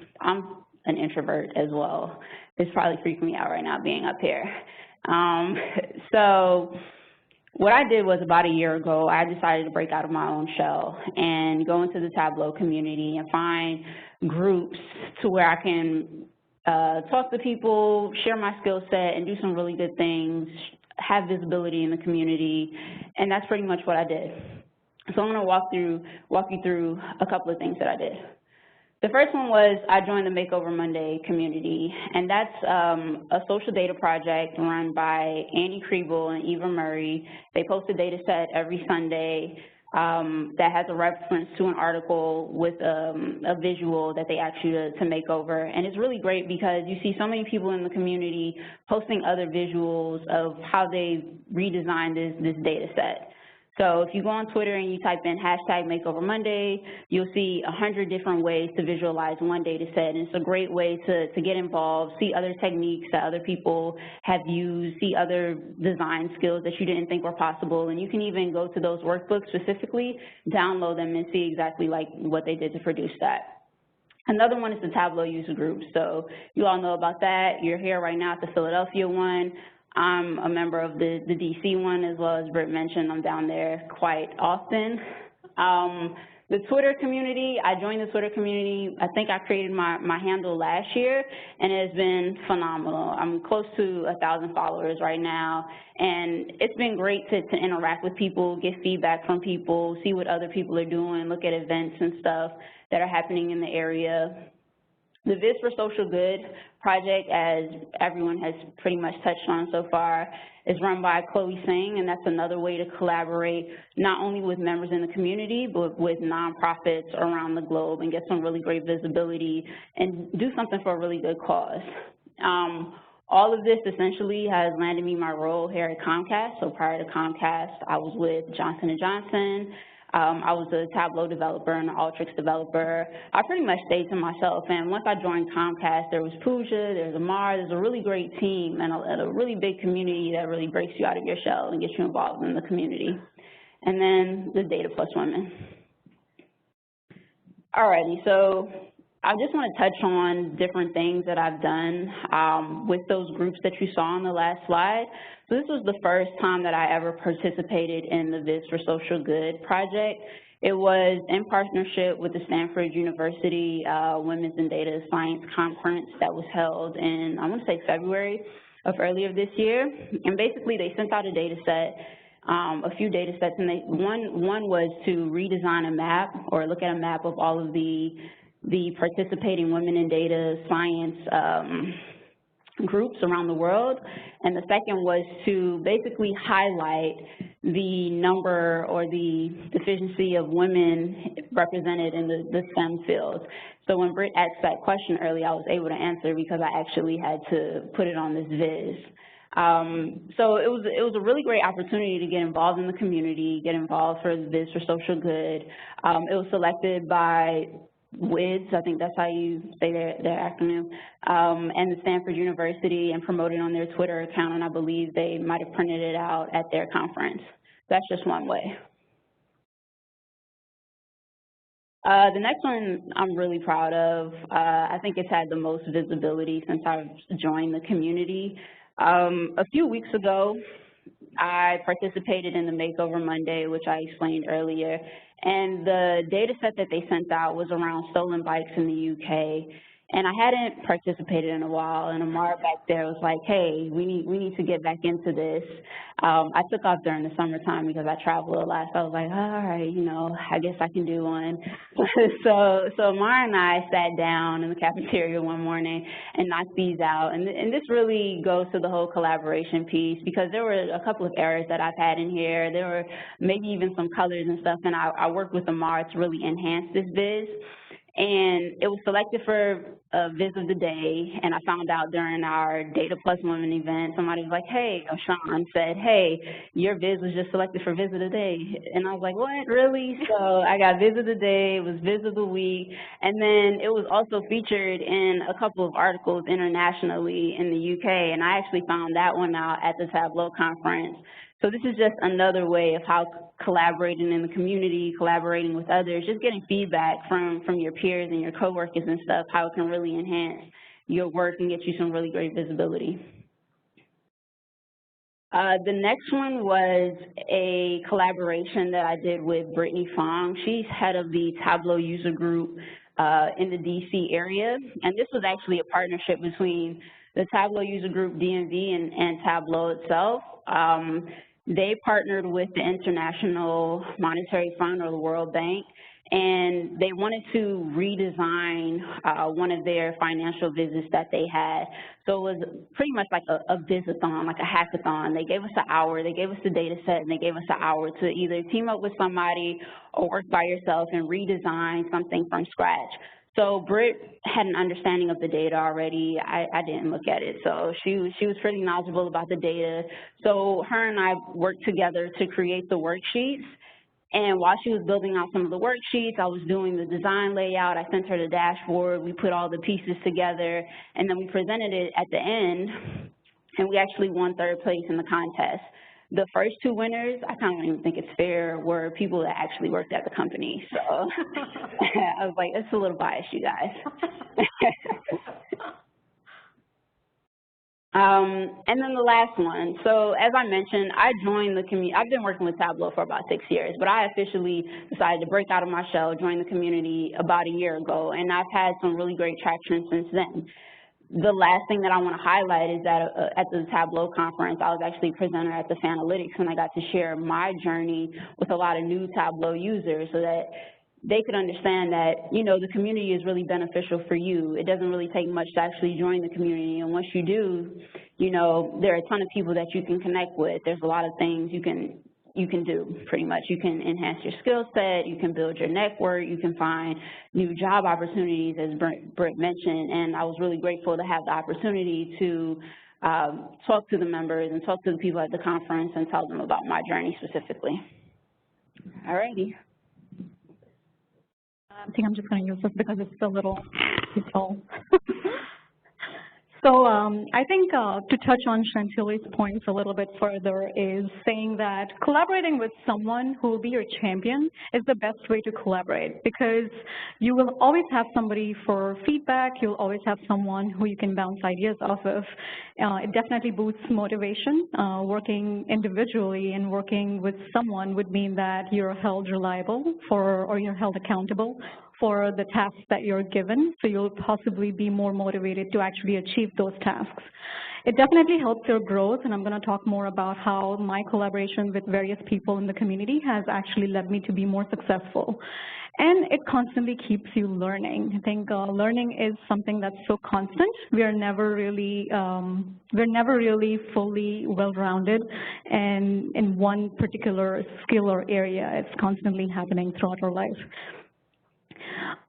an introvert as well. It's probably freaking me out right now being up here. So what I did was about a year ago, I decided to break out of my own shell and go into the Tableau community and find groups to where I can talk to people, share my skill set, and do some really good things, have visibility in the community, and that's pretty much what I did. So I'm going to walk you through a couple of things that I did. The first one was I joined the Makeover Monday community, and that's a social data project run by Andy Kriebel and Eva Murray. They post a data set every Sunday that has a reference to an article with a visual that they ask you to make over. And it's really great because you see so many people in the community posting other visuals of how they redesigned this data set. So if you go on Twitter and you type in #MakeoverMonday, you'll see 100 different ways to visualize one data set. And it's a great way to get involved, see other techniques that other people have used, see other design skills that you didn't think were possible. And you can even go to those workbooks specifically, download them, and see exactly like what they did to produce that. Another one is the Tableau user group. So you all know about that. You're here right now at the Philadelphia one. I'm a member of the DC one, as well as Britt mentioned. I'm down there quite often. The Twitter community, I joined the Twitter community. I think I created my handle last year, and it has been phenomenal. I'm close to 1,000 followers right now, and it's been great to interact with people, get feedback from people, see what other people are doing, look at events and stuff that are happening in the area. The Viz for Social Good project, as everyone has pretty much touched on so far, is run by Chloe Singh, and that's another way to collaborate not only with members in the community, but with nonprofits around the globe and get some really great visibility and do something for a really good cause. All of this essentially has landed me my role here at Comcast. So prior to Comcast, I was with Johnson & Johnson. I was a Tableau developer and an Alteryx developer. I pretty much stayed to myself, and once I joined Comcast, there was Pooja, there's Amar, there's a really great team and a really big community that really breaks you out of your shell and gets you involved in the community. And then the Data+Women. Alrighty, so I just want to touch on different things that I've done with those groups that you saw on the last slide. So this was the first time that I ever participated in the Viz for Social Good project. It was in partnership with the Stanford University Women's and Data Science Conference that was held in, I want to say February of earlier this year. And basically they sent out a data set, a few data sets, and one was to redesign a map or look at a map of all of the participating women in data science groups around the world, and the second was to basically highlight the number or the deficiency of women represented in the STEM fields. So when Britt asked that question earlier, I was able to answer because I actually had to put it on this Viz. So it was a really great opportunity to get involved in the community, get involved for the Viz for Social Good. It was selected by WIZ, I think that's how you say their acronym, and the Stanford University, and promoted on their Twitter account, and I believe they might have printed it out at their conference. That's just one way. The next one I'm really proud of. I think it's had the most visibility since I've joined the community. A few weeks ago, I participated in the Makeover Monday, which I explained earlier, and the data set that they sent out was around stolen bikes in the UK. And I hadn't participated in a while, and Amar back there was like, hey, we need to get back into this. I took off during the summertime because I travel a lot, so I was like, all right, you know, I guess I can do one. so Amar and I sat down in the cafeteria one morning and knocked these out, and this really goes to the whole collaboration piece, because there were a couple of errors that I've had in here. There were maybe even some colors and stuff, and I worked with Amar to really enhance this Viz. And it was selected for Viz of the Day, and I found out during our Data+Women event, somebody was like, hey, Sean said, hey, your Viz was just selected for Viz of the Day. And I was like, what, really? So I got Viz of the Day, it was Viz of the Week, and then it was also featured in a couple of articles internationally in the UK, and I actually found that one out at the Tableau conference. So this is just another way of how collaborating in the community, collaborating with others, just getting feedback from your peers and your coworkers and stuff, how it can really enhance your work and get you some really great visibility. The next one was a collaboration that I did with Brittany Fong. She's head of the Tableau user group in the DC area, and this was actually a partnership between the Tableau user group DMV and Tableau itself. They partnered with the International Monetary Fund, or the World Bank, and they wanted to redesign one of their financial visits that they had. So it was pretty much like a visathon, like a hackathon. They gave us an hour, they gave us the data set, and they gave us an hour to either team up with somebody or work by yourself and redesign something from scratch. So Britt had an understanding of the data already. I didn't look at it, so she was pretty knowledgeable about the data. So her and I worked together to create the worksheets. And while she was building out some of the worksheets, I was doing the design layout. I sent her the dashboard. We put all the pieces together, and then we presented it at the end, and we actually won third place in the contest. The first two winners, I kind of don't even think it's fair, were people that actually worked at the company. So I was like, it's a little biased, you guys. And then the last one. So as I mentioned, I joined the community. I've been working with Tableau for about 6 years, but I officially decided to break out of my shell, join the community about a year ago, and I've had some really great traction since then. The last thing that I want to highlight is that at the Tableau conference, I was actually a presenter at the Fanalytics, and I got to share my journey with a lot of new Tableau users, so that they could understand that, you know, the community is really beneficial for you. It doesn't really take much to actually join the community, and once you do, you know, there are a ton of people that you can connect with. There's a lot of things you can do, pretty much. You can enhance your skill set, you can build your network, you can find new job opportunities, as Britt mentioned, and I was really grateful to have the opportunity to talk to the members and talk to the people at the conference and tell them about my journey specifically. All righty. I think I'm just going to use this because it's a little too tall. So I think to touch on Chantilly's points a little bit further is saying that collaborating with someone who will be your champion is the best way to collaborate, because you will always have somebody for feedback, you'll always have someone who you can bounce ideas off of. It definitely boosts motivation. Working individually and working with someone would mean that you're held reliable or you're held accountable for the tasks that you're given, so you'll possibly be more motivated to actually achieve those tasks. It definitely helps your growth, and I'm going to talk more about how my collaboration with various people in the community has actually led me to be more successful. And it constantly keeps you learning. I think learning is something that's so constant. We're never really fully well-rounded and in one particular skill or area. It's constantly happening throughout our life.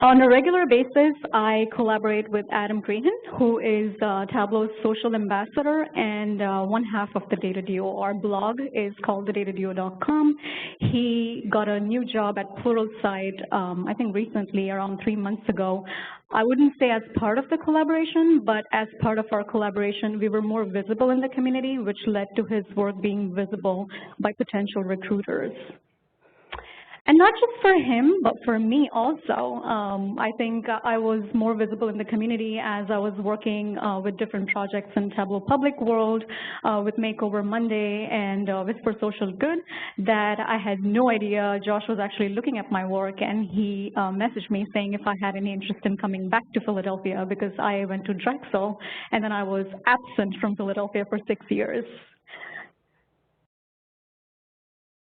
On a regular basis, I collaborate with Adam Graham, who is Tableau's social ambassador and one half of the Data Duo. Our blog is called theDataDuo.com. He got a new job at Pluralsight, I think recently, around 3 months ago. I wouldn't say as part of the collaboration, but as part of our collaboration, we were more visible in the community, which led to his work being visible by potential recruiters. And not just for him, but for me also. I think I was more visible in the community as I was working with different projects in Tableau Public World, with Makeover Monday and Whisper Social Good, that I had no idea Josh was actually looking at my work, and he messaged me saying if I had any interest in coming back to Philadelphia, because I went to Drexel, and then I was absent from Philadelphia for 6 years.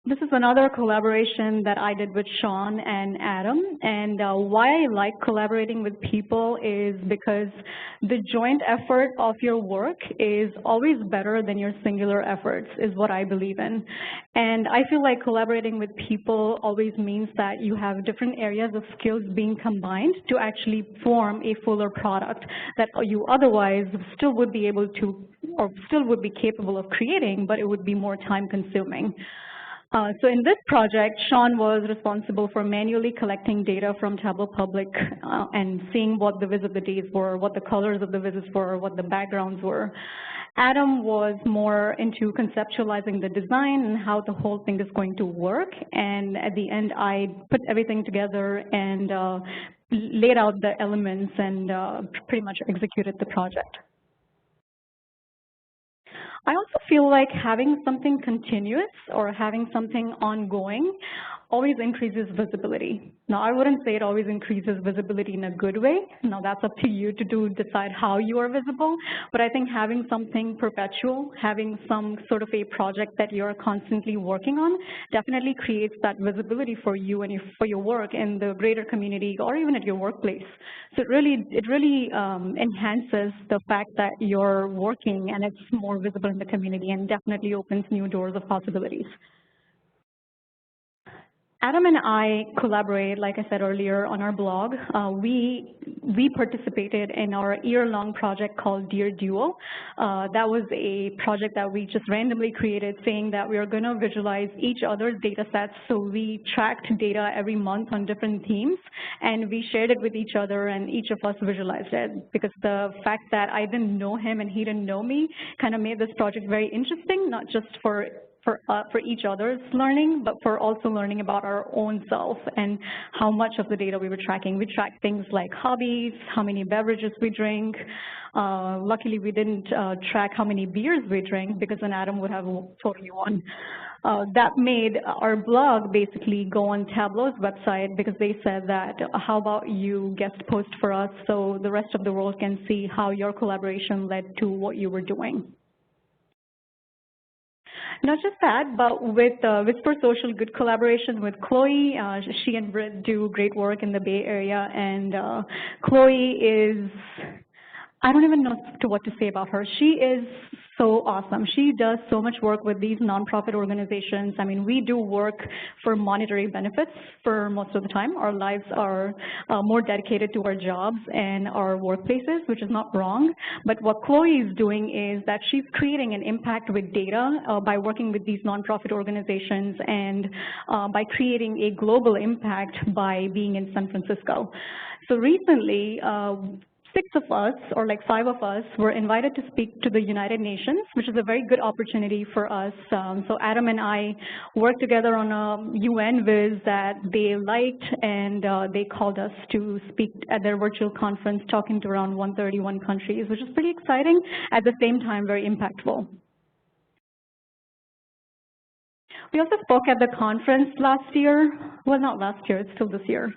This is another collaboration that I did with Sean and Adam, and why I like collaborating with people is because the joint effort of your work is always better than your singular efforts, is what I believe in. And I feel like collaborating with people always means that you have different areas of skills being combined to actually form a fuller product that you otherwise still would be able to, or still would be capable of creating, but it would be more time consuming. So in this project, Sean was responsible for manually collecting data from Tableau Public and seeing what the visit of the days were, what the colors of the visits were, what the backgrounds were. Adam was more into conceptualizing the design and how the whole thing is going to work. And at the end, I put everything together and laid out the elements and pretty much executed the project. I also feel like having something continuous or having something ongoing always increases visibility. Now, I wouldn't say it always increases visibility in a good way. Now, that's up to you to decide how you are visible. But I think having something perpetual, having some sort of a project that you're constantly working on, definitely creates that visibility for you and for your work in the greater community or even at your workplace. So it really enhances the fact that you're working and it's more visible in the community, and definitely opens new doors of possibilities. Adam and I collaborate, like I said earlier, on our blog. We participated in our year-long project called Dear Duo. That was a project that we just randomly created, saying that we are going to visualize each other's data sets. So we tracked data every month on different themes, and we shared it with each other, and each of us visualized it. Because the fact that I didn't know him and he didn't know me kind of made this project very interesting, not just for each other's learning, but for also learning about our own self and how much of the data we were tracking. We tracked things like hobbies, how many beverages we drink. Luckily, we didn't track how many beers we drink, because then Adam would have totally won. That made our blog basically go on Tableau's website, because they said that, how about you guest post for us so the rest of the world can see how your collaboration led to what you were doing. Not just that, but with Whisper Social, good collaboration with Chloe. She and Britt do great work in the Bay Area, and Chloe is, I don't even know what to say about her. She is so awesome. She does so much work with these nonprofit organizations. I mean, we do work for monetary benefits for most of the time. Our lives are more dedicated to our jobs and our workplaces, which is not wrong. But what Chloe is doing is that she's creating an impact with data by working with these nonprofit organizations and by creating a global impact by being in San Francisco. So recently, 6 of us, or like 5 of us, were invited to speak to the United Nations, which is a very good opportunity for us. So Adam and I worked together on a UN viz that they liked, and they called us to speak at their virtual conference, talking to around 131 countries, which is pretty exciting, at the same time very impactful. We also spoke at the conference last year. Well, not last year, it's still this year.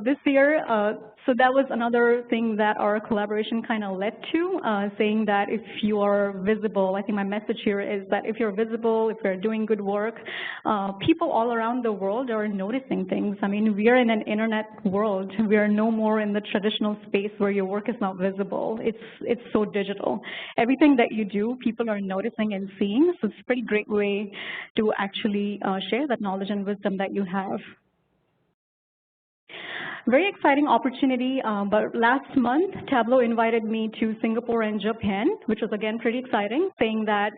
This year, so that was another thing that our collaboration kind of led to, saying that if you are visible, I think my message here is that if you're visible, if you're doing good work, people all around the world are noticing things. I mean, we are in an internet world. We are no more in the traditional space where your work is not visible. It's so digital. Everything that you do, people are noticing and seeing, so it's a pretty great way to actually share that knowledge and wisdom that you have. Very exciting opportunity, but last month, Tableau invited me to Singapore and Japan, which was again pretty exciting, saying that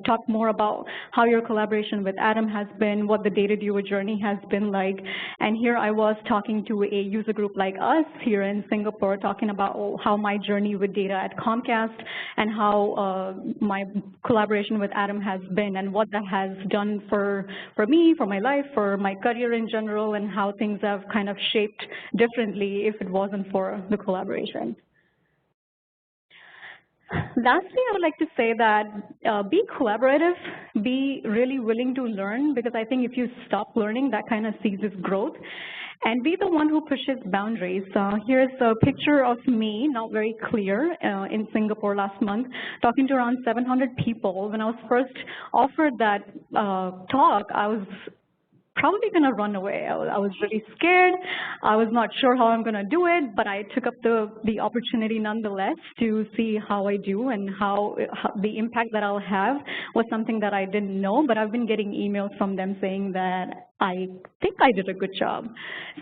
talk more about how your collaboration with Adam has been, what the data doer journey has been like. And here I was talking to a user group like us here in Singapore, talking about how my journey with data at Comcast and how my collaboration with Adam has been and what that has done for me, for my life, for my career in general, and how things have kind of shaped differently if it wasn't for the collaboration. Lastly, I would like to say that be collaborative, be really willing to learn, because I think if you stop learning, that kind of seizes growth, and be the one who pushes boundaries. Here's a picture of me, not very clear, in Singapore last month, talking to around 700 people. When I was first offered that talk, I was probably going to run away. I was really scared. I was not sure how I'm going to do it, but I took up the opportunity nonetheless to see how I do, and how the impact that I'll have was something that I didn't know, but I've been getting emails from them saying that I think I did a good job.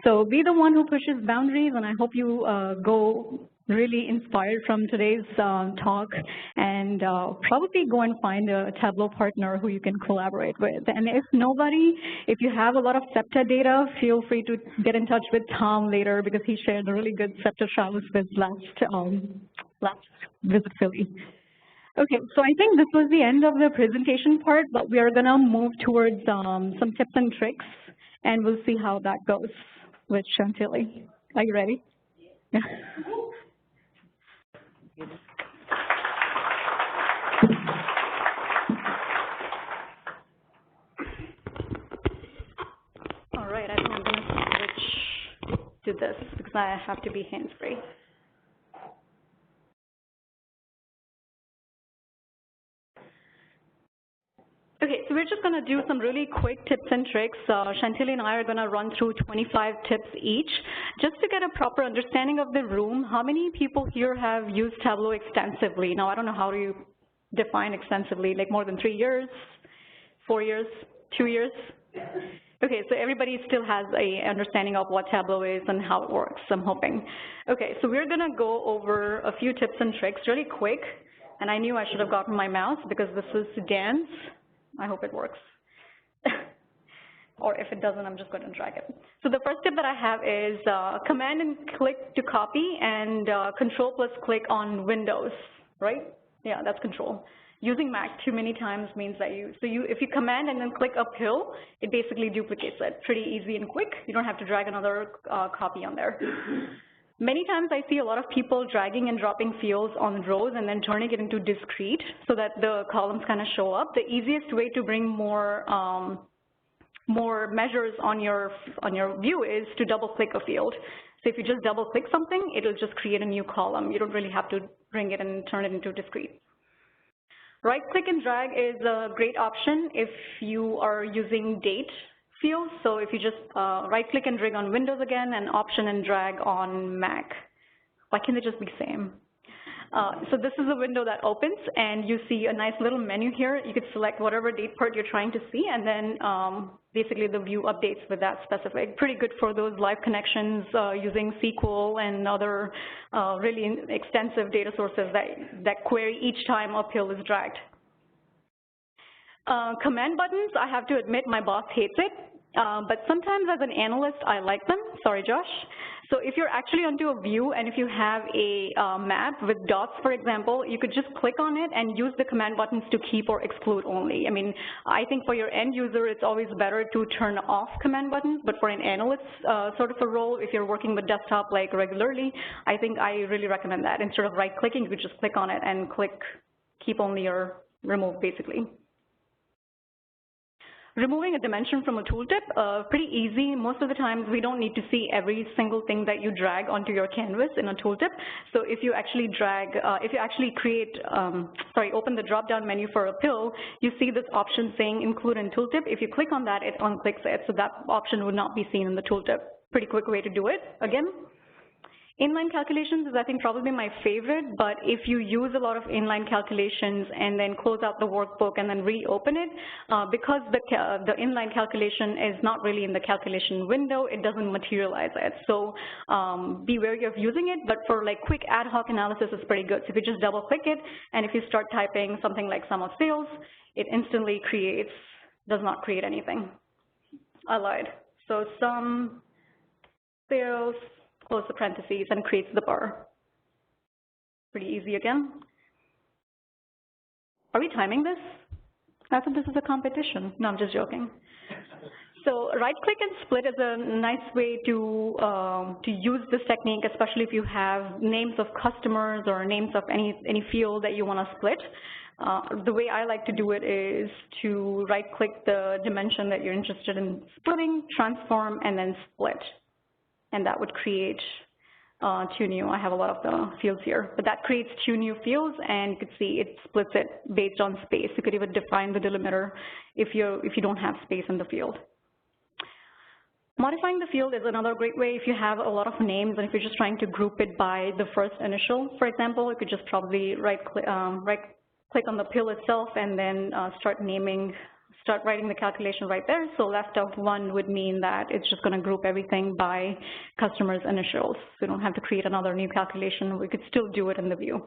So be the one who pushes boundaries, and I hope you go really inspired from today's talk, and probably go and find a Tableau partner who you can collaborate with. And if nobody, if you have a lot of SEPTA data, feel free to get in touch with Tom later, because he shared a really good SEPTA travels with last VizItPhilly. Okay, so I think this was the end of the presentation part, but we are going to move towards some tips and tricks, and we'll see how that goes with Chantilly. Are you ready? Yeah. All right, I think I'm going to switch to this because I have to be hands-free. Okay, so we're just going to do some really quick tips and tricks. Chantilly and I are going to run through 25 tips each, just to get a proper understanding of the room. How many people here have used Tableau extensively? Now, I don't know how do you define extensively, like more than 3 years, 4 years, 2 years? Okay, so everybody still has an understanding of what Tableau is and how it works, I'm hoping. Okay, so we're going to go over a few tips and tricks really quick. And I knew I should have gotten my mouse because this is Dan's. I hope it works. Or if it doesn't, I'm just going to drag it. So the first tip that I have is Command and click to copy, and Control plus click on Windows, right? Yeah, that's Control. Using Mac too many times means that if you command and then click uphill, it basically duplicates it. Pretty easy and quick. You don't have to drag another copy on there. Many times I see a lot of people dragging and dropping fields on rows and then turning it into discrete so that the columns kind of show up. The easiest way to bring more measures on your view is to double click a field. So if you just double click something, it'll just create a new column. You don't really have to bring it and turn it into discrete. Right-click and drag is a great option if you are using date fields. So if you just right-click and drag on Windows again, and Option and drag on Mac. Why can't they just be same? So this is a window that opens, and you see a nice little menu here. You could select whatever date part you're trying to see, and then basically the view updates with that specific. Pretty good for those live connections using SQL and other really extensive data sources that query each time uphill is dragged. Command buttons, I have to admit my boss hates it, but sometimes as an analyst I like them. Sorry, Josh. So if you're actually onto a view and if you have a map with dots, for example, you could just click on it and use the command buttons to keep or exclude only. I mean, I think for your end user, it's always better to turn off command buttons, but for an analyst sort of a role, if you're working with desktop like regularly, I think I really recommend that. Instead of right-clicking, you could just click on it and click keep only or remove, basically. Removing a dimension from a tooltip, pretty easy. Most of the times we don't need to see every single thing that you drag onto your canvas in a tooltip. So if you actually drag, if you actually create, open the drop-down menu for a pill, you see this option saying include in tooltip. If you click on that, it unclicks it. So that option would not be seen in the tooltip. Pretty quick way to do it, again. Inline calculations is, I think, probably my favorite, but if you use a lot of inline calculations and then close out the workbook and then reopen it, because the inline calculation is not really in the calculation window, it doesn't materialize it. So be wary of using it, but for like quick ad hoc analysis, it's pretty good. So if you just double click it, and if you start typing something like sum of sales, it instantly creates, does not create anything. I lied. So sum sales, close the parentheses, and creates the bar. Pretty easy again. Are we timing this? I thought this is a competition. No, I'm just joking. So right-click and split is a nice way to use this technique, especially if you have names of customers or names of any field that you want to split. The way I like to do it is to right-click the dimension that you're interested in splitting, transform, and then split. And that would create two new. I have a lot of the fields here, but that creates two new fields, and you could see it splits it based on space. You could even define the delimiter if you don't have space in the field. Modifying the field is another great way if you have a lot of names and if you're just trying to group it by the first initial. For example, you could just probably right-click on the pill itself and then start writing the calculation right there. So left of one would mean that it's just going to group everything by customer's initials. So you don't have to create another new calculation. We could still do it in the view.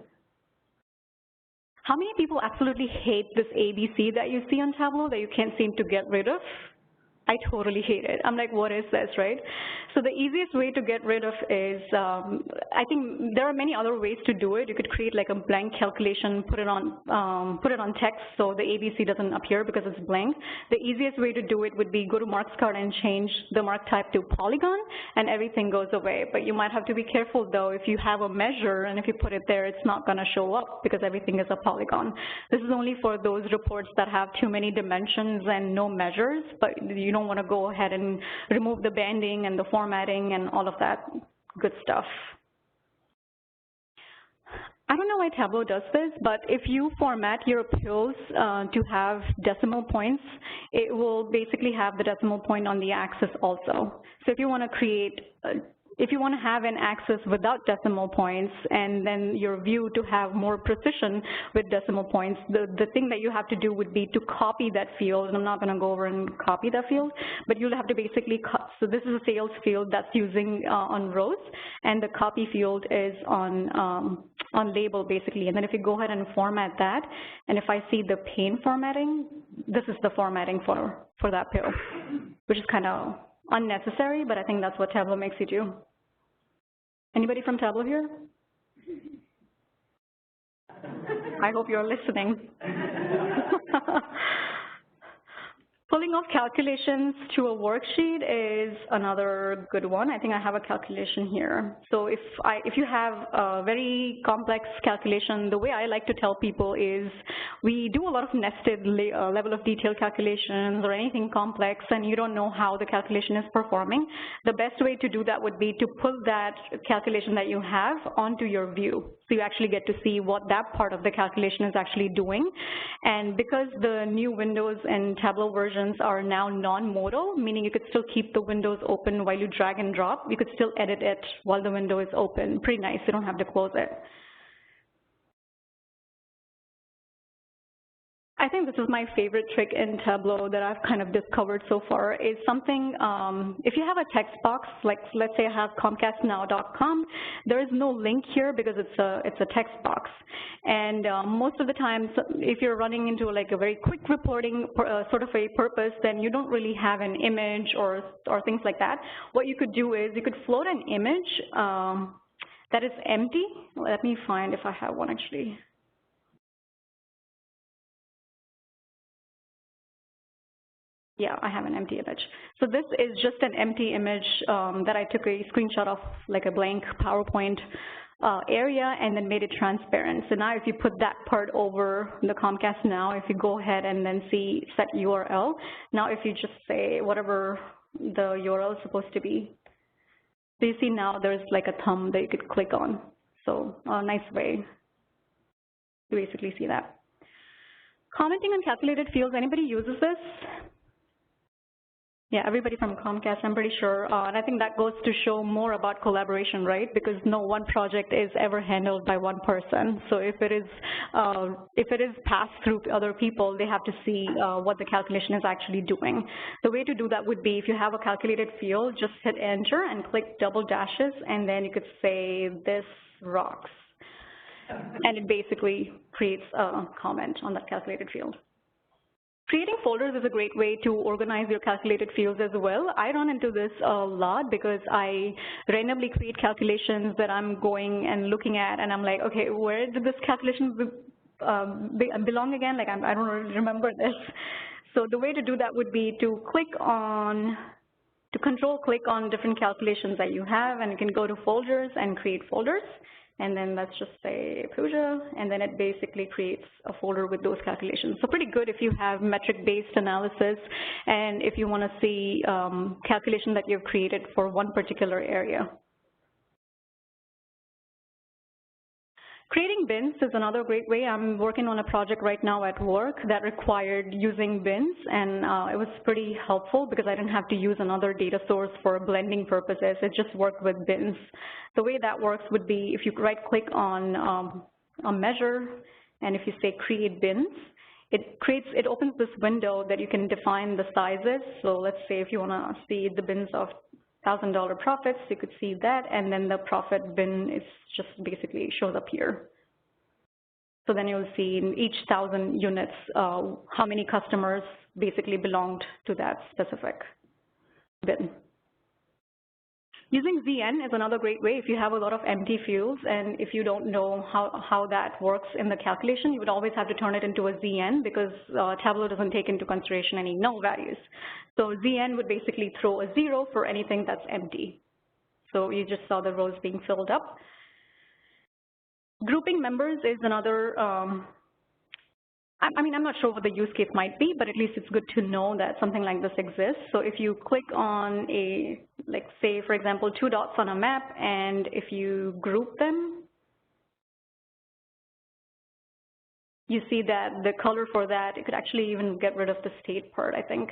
How many people absolutely hate this ABC that you see on Tableau that you can't seem to get rid of? I totally hate it. I'm like, what is this, right? So the easiest way to get rid of is, I think there are many other ways to do it. You could create like a blank calculation, put it on text so the ABC doesn't appear because it's blank. The easiest way to do it would be go to marks card and change the mark type to polygon, and everything goes away. But you might have to be careful though. If you have a measure and if you put it there, it's not going to show up because everything is a polygon. This is only for those reports that have too many dimensions and no measures, but you don't want to go ahead and remove the banding and the formatting and all of that good stuff. I don't know why Tableau does this, but if you format your pills to have decimal points, it will basically have the decimal point on the axis also. So if you want to create if you want to have an axis without decimal points and then your view to have more precision with decimal points, the thing that you have to do would be to copy that field. And I'm not going to go over and copy that field, but you'll have to basically cut. So this is a sales field that's using on rows, and the copy field is on label basically. And then if you go ahead and format that, and if I see the pane formatting, this is the formatting for that pill, which is kind of unnecessary, but I think that's what Tableau makes you do. Anybody from Tableau here? I hope you're listening. Pulling off calculations to a worksheet is another good one. I think I have a calculation here. So if you have a very complex calculation, the way I like to tell people is we do a lot of nested level of detail calculations or anything complex, and you don't know how the calculation is performing. The best way to do that would be to pull that calculation that you have onto your view. So you actually get to see what that part of the calculation is actually doing. And because the new Windows and Tableau versions are now non-modal, meaning you could still keep the windows open while you drag and drop, you could still edit it while the window is open. Pretty nice, you don't have to close it. I think this is my favorite trick in Tableau that I've kind of discovered so far is something, if you have a text box, like let's say I have comcastnow.com, there is no link here because it's a text box. And most of the time, if you're running into like a very quick reporting sort of a purpose, then you don't really have an image or things like that. What you could do is you could float an image that is empty. Let me find if I have one actually. Yeah, I have an empty image. So this is just an empty image that I took a screenshot of, like a blank PowerPoint area, and then made it transparent. So now if you put that part over the Comcast Now, if you go ahead and then see set URL, now if you just say whatever the URL is supposed to be, so you see now there's like a thumb that you could click on. So a nice way to basically see that. Commenting on calculated fields, anybody uses this? Yeah, everybody from Comcast, I'm pretty sure, and I think that goes to show more about collaboration, right? Because no one project is ever handled by one person. So if it is passed through to other people, they have to see what the calculation is actually doing. The way to do that would be if you have a calculated field, just hit enter and click double dashes, and then you could say this rocks, and it basically creates a comment on that calculated field. Creating folders is a great way to organize your calculated fields as well. I run into this a lot because I randomly create calculations that I'm going and looking at, and I'm like, okay, where did this calculation belong again? Like, I don't really remember this. So the way to do that would be to control click on different calculations that you have, and you can go to folders and create folders. And then let's just say Puja, and then it basically creates a folder with those calculations. So pretty good if you have metric-based analysis, and if you want to see calculation that you've created for one particular area. Creating bins is another great way. I'm working on a project right now at work that required using bins, and it was pretty helpful because I didn't have to use another data source for blending purposes. It just worked with bins. The way that works would be if you right-click on a measure, and if you say create bins, it opens this window that you can define the sizes. So let's say if you want to see the bins of $1,000 profits, you could see that, and then the profit bin is just basically shows up here. So then you'll see in each 1,000 units how many customers basically belonged to that specific bin. Using ZN is another great way. If you have a lot of empty fields and if you don't know how that works in the calculation, you would always have to turn it into a ZN because Tableau doesn't take into consideration any null values. So ZN would basically throw a 0 for anything that's empty. So you just saw the rows being filled up. Grouping members is another, I mean, I'm not sure what the use case might be, but at least it's good to know that something like this exists. So if you click on a, like say, for example, 2 dots on a map, and if you group them, you see that the color for that, it could actually even get rid of the state part, I think.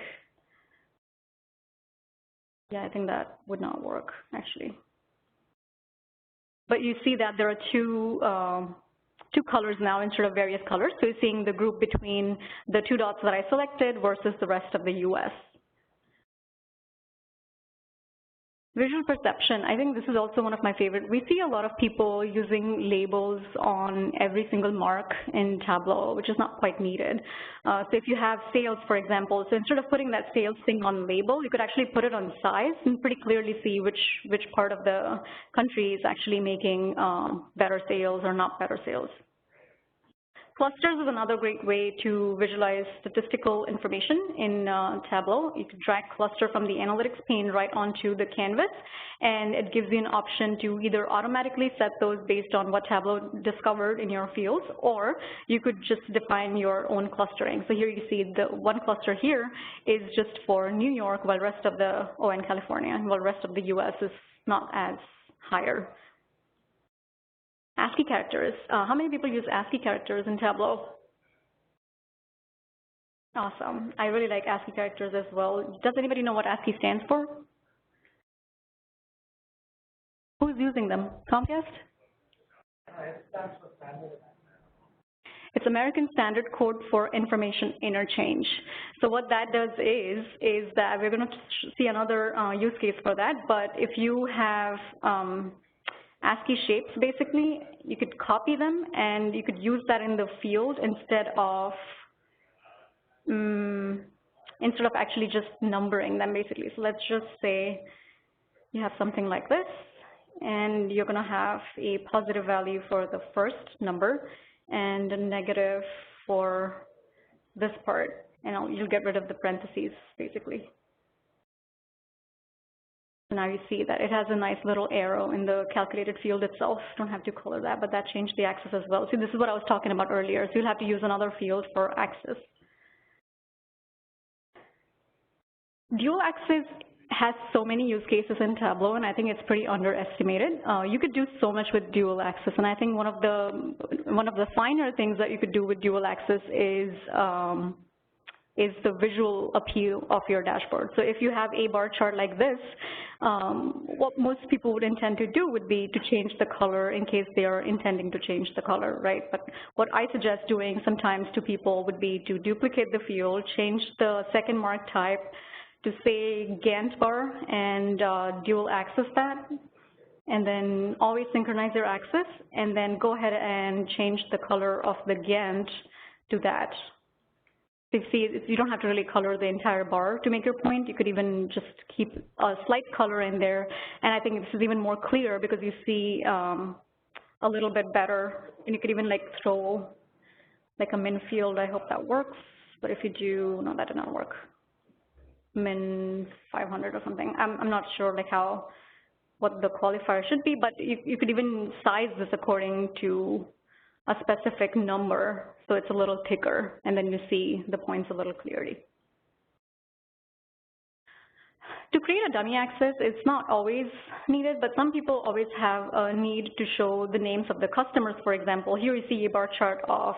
Yeah, I think that would not work, actually. But you see that there are two colors now instead of various colors. So you're seeing the group between the 2 dots that I selected versus the rest of the US. Visual perception, I think this is also one of my favorite. We see a lot of people using labels on every single mark in Tableau, which is not quite needed. So if you have sales, for example, so instead of putting that sales thing on label, you could actually put it on size and pretty clearly see which part of the country is actually making better sales or not better sales. Clusters is another great way to visualize statistical information in Tableau. You can drag cluster from the analytics pane right onto the canvas, and it gives you an option to either automatically set those based on what Tableau discovered in your fields, or you could just define your own clustering. So here you see the one cluster here is just for New York, while rest of the, and California, while rest of the US is not as higher. ASCII characters. How many people use ASCII characters in Tableau? Awesome. I really like ASCII characters as well. Does anybody know what ASCII stands for? Who's using them? Comcast? It's American Standard Code for Information Interchange. So what that does is that we're going to see another use case for that, but if you have ASCII shapes, basically, you could copy them and you could use that in the field instead of actually just numbering them, basically. So let's just say you have something like this, and you're going to have a positive value for the first number and a negative for this part, and you'll get rid of the parentheses, basically. So now you see that it has a nice little arrow in the calculated field itself. Don't have to color that, but that changed the axis as well. See, this is what I was talking about earlier. So you'll have to use another field for axis. Dual axis has so many use cases in Tableau, and I think it's pretty underestimated. You could do so much with dual axis, and I think one of the finer things that you could do with dual axis is the visual appeal of your dashboard. So if you have a bar chart like this, what most people would intend to do would be to change the color in case they are intending to change the color, right? But what I suggest doing sometimes to people would be to duplicate the field, change the second mark type to say Gantt bar, and dual axis that, and then always synchronize your axis, and then go ahead and change the color of the Gantt to that. So you see, you don't have to really color the entire bar to make your point. You could even just keep a slight color in there, and I think this is even more clear because you see a little bit better, and you could even like throw like a min field. I hope that works, but if you do, no, that did not work. Min 500 or something. I'm not sure like what the qualifier should be, but you could even size this according to a specific number, so it's a little thicker, and then you see the points a little clearly. To create a dummy axis, it's not always needed, but some people always have a need to show the names of the customers, for example. Here you see a bar chart of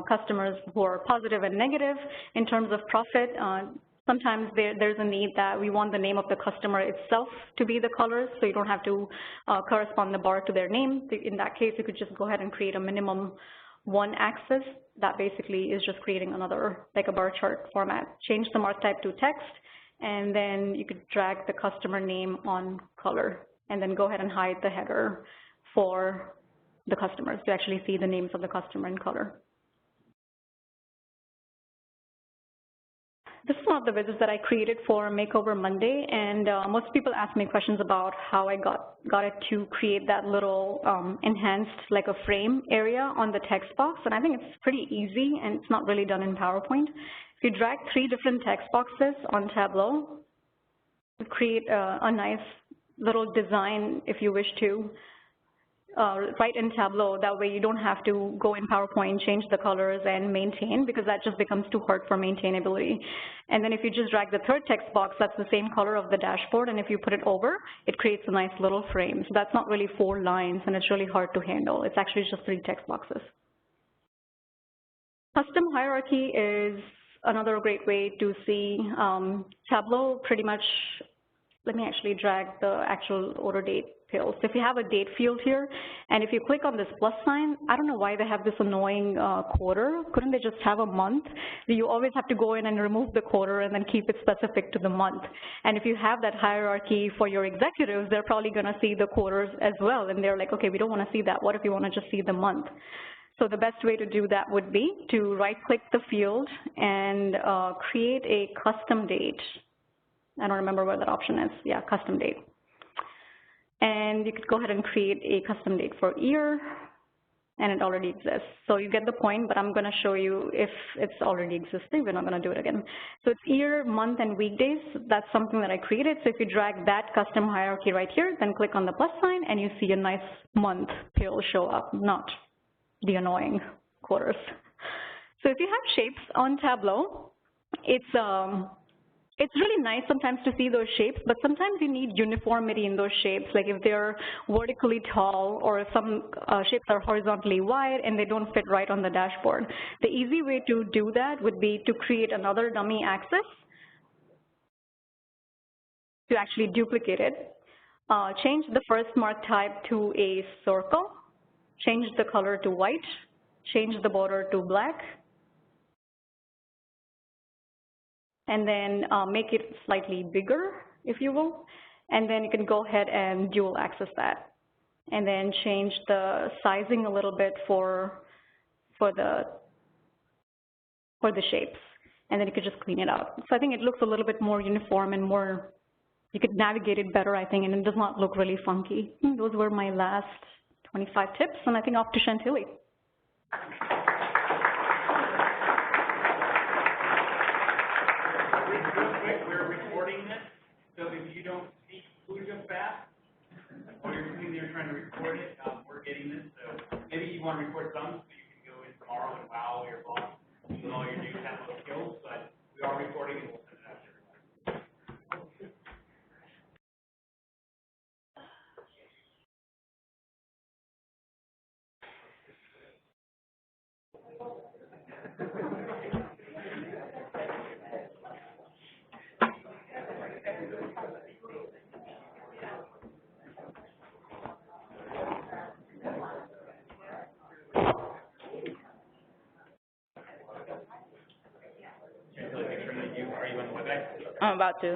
customers who are positive and negative in terms of profit. Sometimes there's a need that we want the name of the customer itself to be the colors, so you don't have to correspond the bar to their name. In that case, you could just go ahead and create a minimum one axis that basically is just creating another, like a bar chart format. Change the mark type to text, and then you could drag the customer name on color, and then go ahead and hide the header for the customers to actually see the names of the customer in color. This is one of the widgets that I created for Makeover Monday, and most people ask me questions about how I got it to create that little enhanced, like a frame area on the text box, and I think it's pretty easy, and it's not really done in PowerPoint. If you drag 3 different text boxes on Tableau, you create a nice little design if you wish to. Right in Tableau, that way you don't have to go in PowerPoint, change the colors and maintain, because that just becomes too hard for maintainability. And then if you just drag the third text box, that's the same color of the dashboard, and if you put it over, it creates a nice little frame. So that's not really 4 lines, and it's really hard to handle. It's actually just 3 text boxes. Custom hierarchy is another great way to see Tableau pretty much. Let me actually drag the actual order date field. So if you have a date field here, and if you click on this plus sign, I don't know why they have this annoying quarter. Couldn't they just have a month? You always have to go in and remove the quarter and then keep it specific to the month. And if you have that hierarchy for your executives, they're probably going to see the quarters as well. And they're like, okay, we don't want to see that. What if you want to just see the month? So the best way to do that would be to right-click the field and create a custom date. I don't remember where that option is. Yeah, custom date. And you could go ahead and create a custom date for year, and it already exists. So you get the point, but I'm going to show you if it's already existing. We're not going to do it again. So it's year, month, and weekdays. That's something that I created. So if you drag that custom hierarchy right here, then click on the plus sign, and you see a nice month pill show up, not the annoying quarters. So if you have shapes on Tableau, it's it's really nice sometimes to see those shapes, but sometimes you need uniformity in those shapes, like if they're vertically tall or if some shapes are horizontally wide and they don't fit right on the dashboard. The easy way to do that would be to create another dummy axis to actually duplicate it. Change the first mark type to a circle, change the color to white, change the border to black, and then make it slightly bigger, if you will, and then you can go ahead and dual axis that, and then change the sizing a little bit for the shapes, and then you could just clean it out. So I think it looks a little bit more uniform and more, you could navigate it better, I think, and it does not look really funky. Those were my last 25 tips, and I think off to Chantilly. So if you don't speak Puja fast, or you're sitting there trying to record it, we're getting this. So maybe you want to record some, so you can go in tomorrow and wow your boss with all your new Tableau skills. But we are recording, and we'll send it out to everyone. I'm about to.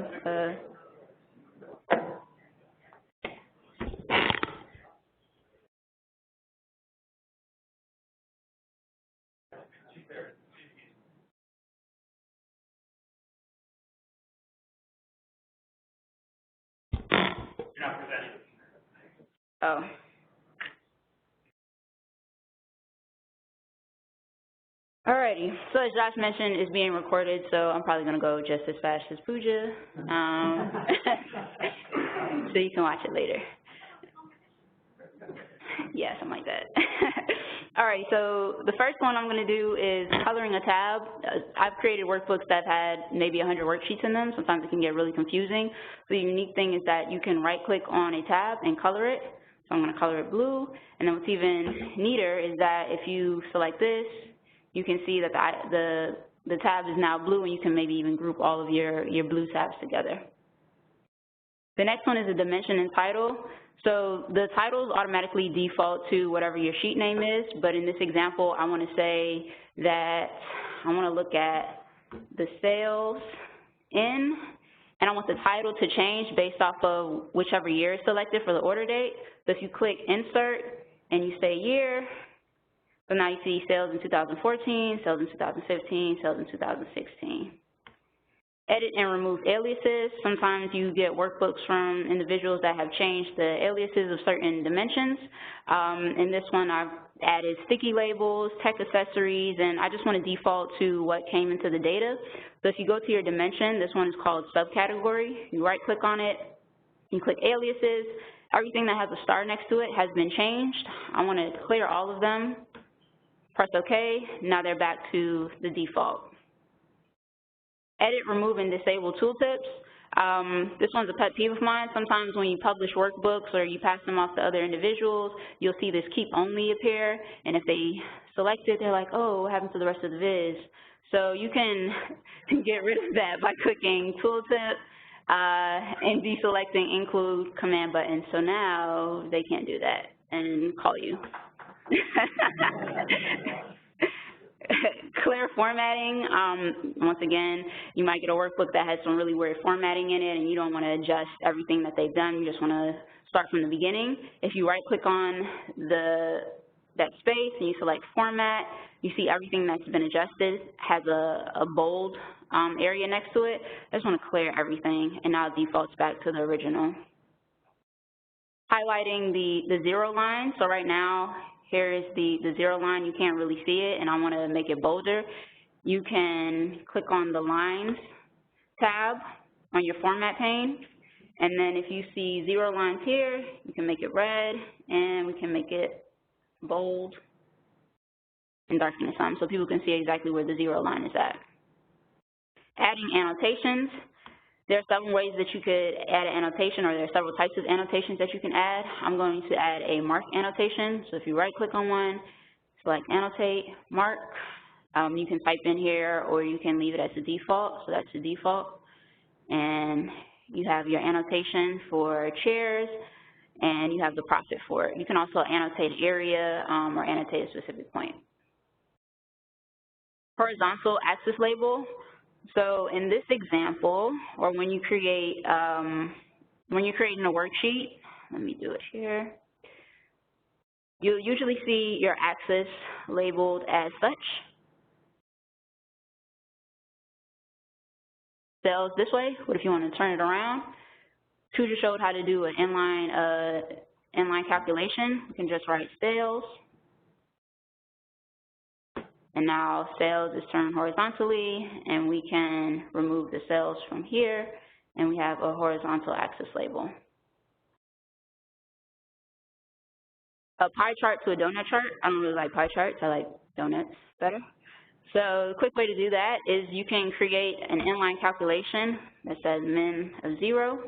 You're not presenting. Oh. Alrighty, so as Josh mentioned, it's being recorded, so I'm probably going to go just as fast as Pooja, so you can watch it later. Yeah, something like that. Alright, so the first one I'm going to do is coloring a tab. I've created workbooks that had maybe 100 worksheets in them. Sometimes it can get really confusing. The unique thing is that you can right-click on a tab and color it. So I'm going to color it blue, and then what's even neater is that if you select this, you can see that the tab is now blue, and you can maybe even group all of your blue tabs together. The next one is the dimension and title. So the titles automatically default to whatever your sheet name is, but in this example, I want to say that I want to look at the sales in, and I want the title to change based off of whichever year is selected for the order date. So if you click Insert and you say year, so now you see sales in 2014, sales in 2015, sales in 2016. Edit and remove aliases. Sometimes you get workbooks from individuals that have changed the aliases of certain dimensions. In this one, I've added sticky labels, tech accessories, and I just want to default to what came into the data. So if you go to your dimension, this one is called subcategory. You right-click on it, you click aliases. Everything that has a star next to it has been changed. I want to clear all of them. Press OK. Now they're back to the default. Edit, remove, and disable tooltips. This one's a pet peeve of mine. Sometimes when you publish workbooks or you pass them off to other individuals, you'll see this keep only appear, and if they select it, they're like, oh, what happened to the rest of the viz? So you can get rid of that by clicking tooltip and deselecting include command button. So now they can't do that and call you. Clear formatting. Once again, you might get a workbook that has some really weird formatting in it, and you don't want to adjust everything that they've done. You just want to start from the beginning. If you right-click on that space and you select Format, you see everything that's been adjusted has a bold area next to it. I just want to clear everything, and now it defaults back to the original. Highlighting the zero line. So right now, here is the zero line. You can't really see it, and I want to make it bolder. You can click on the Lines tab on your Format pane, and then if you see zero lines here, you can make it red, and we can make it bold and darken it some so people can see exactly where the zero line is at. Adding annotations. There are several ways that you could add an annotation, or there are several types of annotations that you can add. I'm going to add a mark annotation. So if you right-click on one, select Annotate, Mark. You can type in here, or you can leave it as the default. So that's the default. And you have your annotation for chairs, and you have the profit for it. You can also annotate an area or annotate a specific point. Horizontal axis label. So in this example, or when you create, when you're creating a worksheet, let me do it here. You'll usually see your axis labeled as such. Cells this way. What if you want to turn it around? Tutor showed how to do an inline calculation. You can just write sales. And now sales is turned horizontally, and we can remove the cells from here, and we have a horizontal axis label. A pie chart to a donut chart. I don't really like pie charts. I like donuts better. So a quick way to do that is you can create an inline calculation that says min of 0.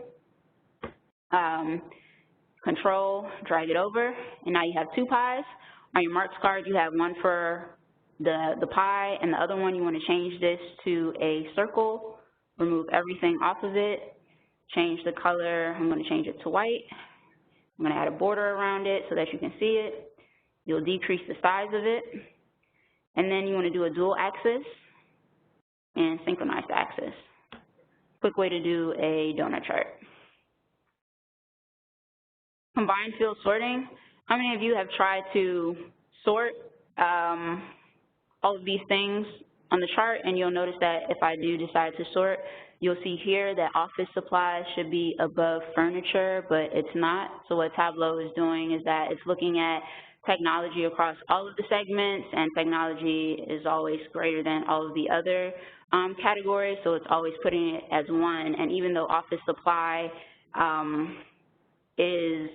Control, drag it over, and now you have 2 pies. On your marks card, you have one for the pie, and the other one you want to change this to a circle, remove everything off of it, change the color. I'm going to change it to white. I'm going to add a border around it so that you can see it. You'll decrease the size of it, and then you want to do a dual axis and synchronize the axis. Quick way to do a donut chart. Combined field sorting. How many of you have tried to sort all of these things on the chart, and you'll notice that if I do decide to sort, you'll see here that office supplies should be above furniture, but it's not. So what Tableau is doing is that it's looking at technology across all of the segments, and technology is always greater than all of the other categories, so it's always putting it as one. And even though office supply is,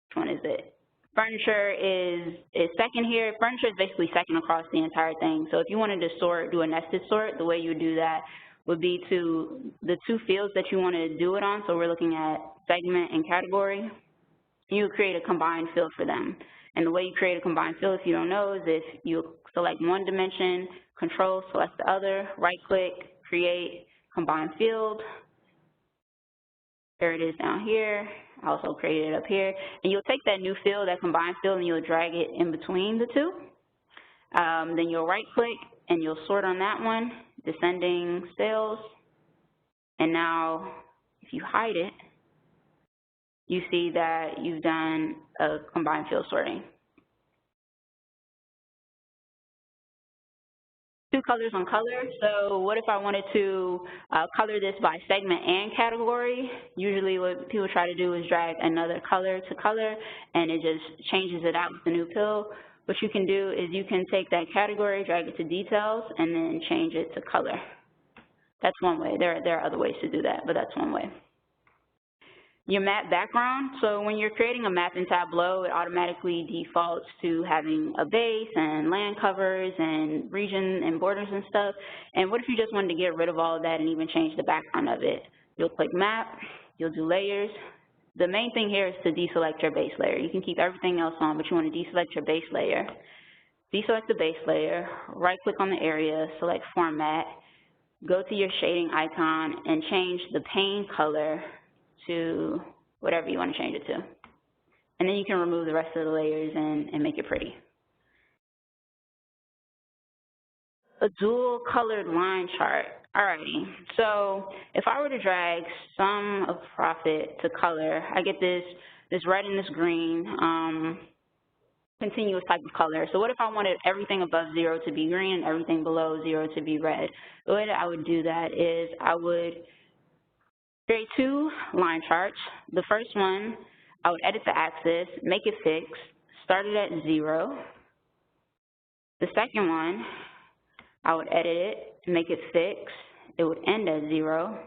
which one is it? Furniture is second here. Furniture is basically second across the entire thing. So if you wanted to sort, do a nested sort, the way you would do that would be to the 2 fields that you want to do it on. So we're looking at segment and category. You would create a combined field for them. And the way you create a combined field, if you don't know, is if you select one dimension, control, select the other, right click, create combined field. There it is down here. I also created it up here. And you'll take that new field, that combined field, and you'll drag it in between the 2. Then you'll right click and you'll sort on that one, descending cells. And now if you hide it, you see that you've done a combined field sorting. 2 colors on color. So what if I wanted to color this by segment and category? Usually what people try to do is drag another color to color, and it just changes it out with the new pill. What you can do is you can take that category, drag it to details, and then change it to color. That's one way. There are other ways to do that, but that's one way. Your map background. So when you're creating a map in Tableau, it automatically defaults to having a base and land covers and region and borders and stuff. And what if you just wanted to get rid of all of that and even change the background of it? You'll click map, you'll do layers. The main thing here is to deselect your base layer. You can keep everything else on, but you want to deselect your base layer. Deselect the base layer, right click on the area, select format, go to your shading icon and change the pane color to whatever you want to change it to. And then you can remove the rest of the layers and make it pretty. A dual colored line chart. Alrighty, so if I were to drag sum of profit to color, I get this red and this green continuous type of color. So what if I wanted everything above 0 to be green and everything below 0 to be red? The way that I would do that is I would create 2 line charts. The first one, I would edit the axis, make it fixed, start it at 0. The second one, I would edit it, make it fixed, it would end at 0.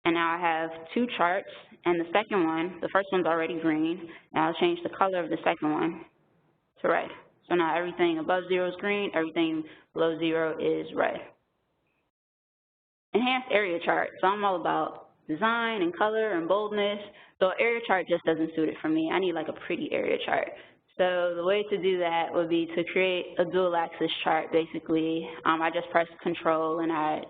And now I have 2 charts, and the second one, the first one's already green, and I'll change the color of the second one to red. So now everything above 0 is green, everything below 0 is red. enhanced area chart. So I'm all about design and color and boldness. So area chart just doesn't suit it for me. I need like a pretty area chart. So the way to do that would be to create a dual axis chart, basically. I just press Control and I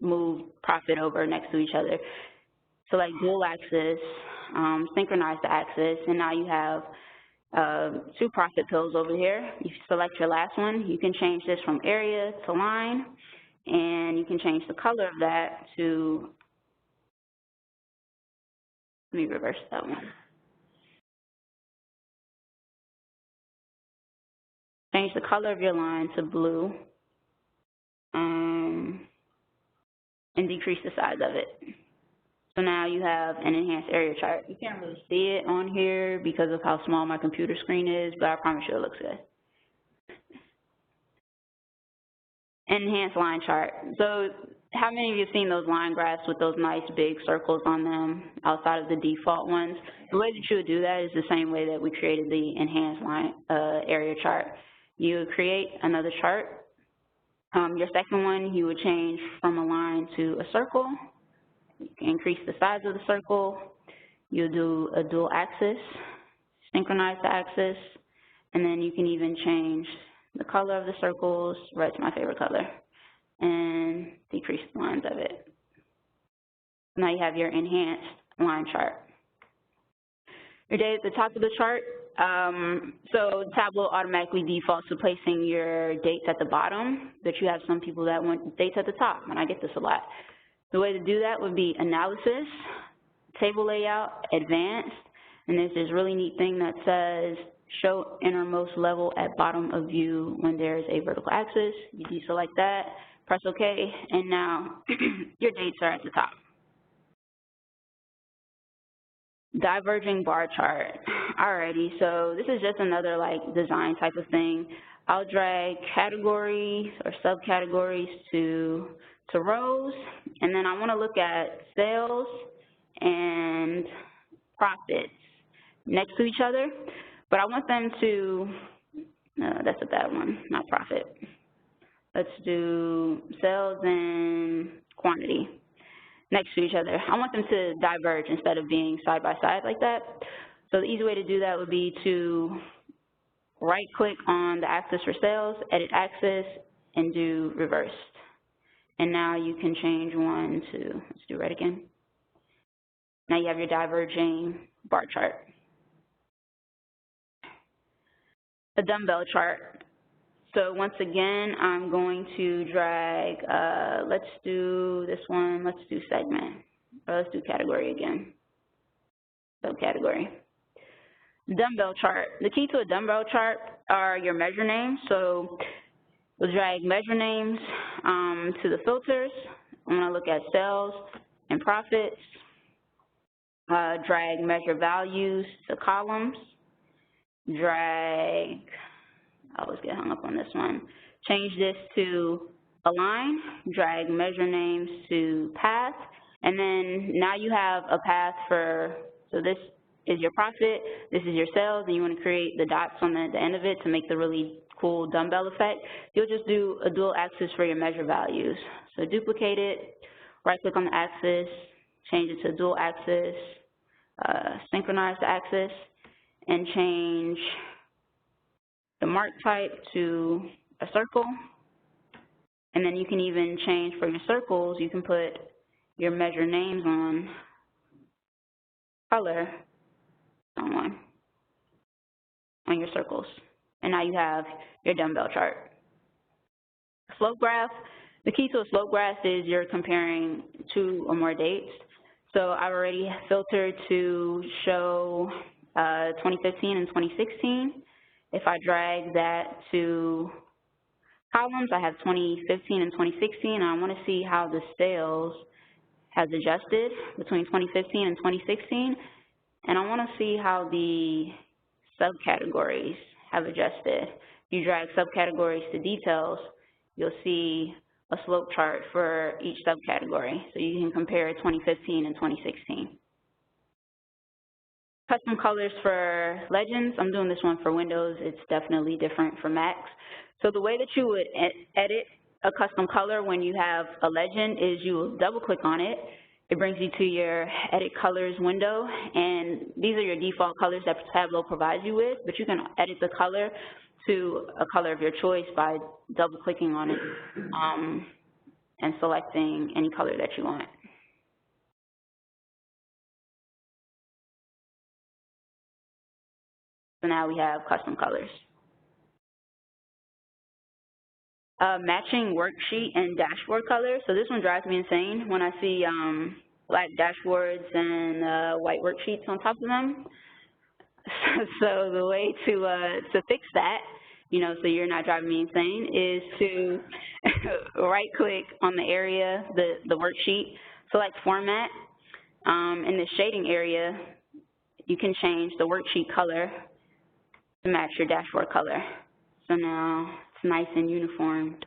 move profit over next to each other. Select dual axis, synchronize the axis, and now you have 2 profit pills over here. You select your last one. You can change this from area to line, and you can change the color of that to, let me reverse that one. Change the color of your line to blue, and decrease the size of it. So now you have an enhanced area chart. You can't really see it on here because of how small my computer screen is, but I promise you it looks good. Enhanced line chart. So how many of you have seen those line graphs with those nice big circles on them outside of the default ones? The way that you would do that is the same way that we created the enhanced line area chart. You would create another chart. Your second one, you would change from a line to a circle. You can increase the size of the circle. You'll do a dual axis, synchronize the axis, and then you can even change the color of the circles. Red's my favorite color, and decrease the lines of it. Now you have your enhanced line chart. Your data at the top of the chart. So Tableau automatically defaults to placing your dates at the bottom, but you have some people that want dates at the top, and I get this a lot. The way to do that would be Analysis, Table Layout, Advanced, and there's this really neat thing that says Show Innermost Level at Bottom of View when there's a vertical axis. You deselect that, press OK, and now your dates are at the top. Diverging bar chart. Alrighty, so this is just another like design type of thing. I'll drag categories or subcategories to rows, and then I want to look at sales and profits next to each other, but I want them to, that's a bad one, not profit. Let's do sales and quantity next to each other. I want them to diverge instead of being side by side like that. So the easy way to do that would be to right-click on the axis for sales, edit axis, and do reversed. And now you can change one to, let's do red again. Now you have your diverging bar chart. A dumbbell chart. So once again, I'm going to drag, let's do this one, let's do segment, or let's do category again, subcategory. Dumbbell chart. The key to a dumbbell chart are your measure names. So we'll drag measure names to the filters. I'm going to look at sales and profits. Drag measure values to columns. Drag, I always get hung up on this one. Change this to align. Drag measure names to path. And then now you have a path for, so this is your profit, this is your sales, and you want to create the dots on the end of it to make the really cool dumbbell effect. You'll just do a dual axis for your measure values. So duplicate it, right-click on the axis, change it to dual axis, synchronize the axis, and change the mark type to a circle. And then you can even change for your circles, you can put your measure names on color on your circles. And now you have your dumbbell chart. Slope graph. The key to a slope graph is you're comparing 2 or more dates. So I've already filtered to show 2015 and 2016. If I drag that to columns, I have 2015 and 2016, and I want to see how the sales has adjusted between 2015 and 2016, and I want to see how the subcategories have adjusted. You drag subcategories to details, you'll see a slope chart for each subcategory, so you can compare 2015 and 2016. Custom colors for legends. I'm doing this one for Windows. It's definitely different for Macs. So the way that you would edit a custom color when you have a legend is you will double click on it. It brings you to your edit colors window, and these are your default colors that Tableau provides you with, but you can edit the color to a color of your choice by double clicking on it and selecting any color that you want. So now we have custom colors. Matching worksheet and dashboard colors. So this one drives me insane when I see black dashboards and white worksheets on top of them. So the way to fix that, you know, so you're not driving me insane, is to right-click on the area, the worksheet, select Format. In the shading area, you can change the worksheet color to match your dashboard color. So now it's nice and uniformed.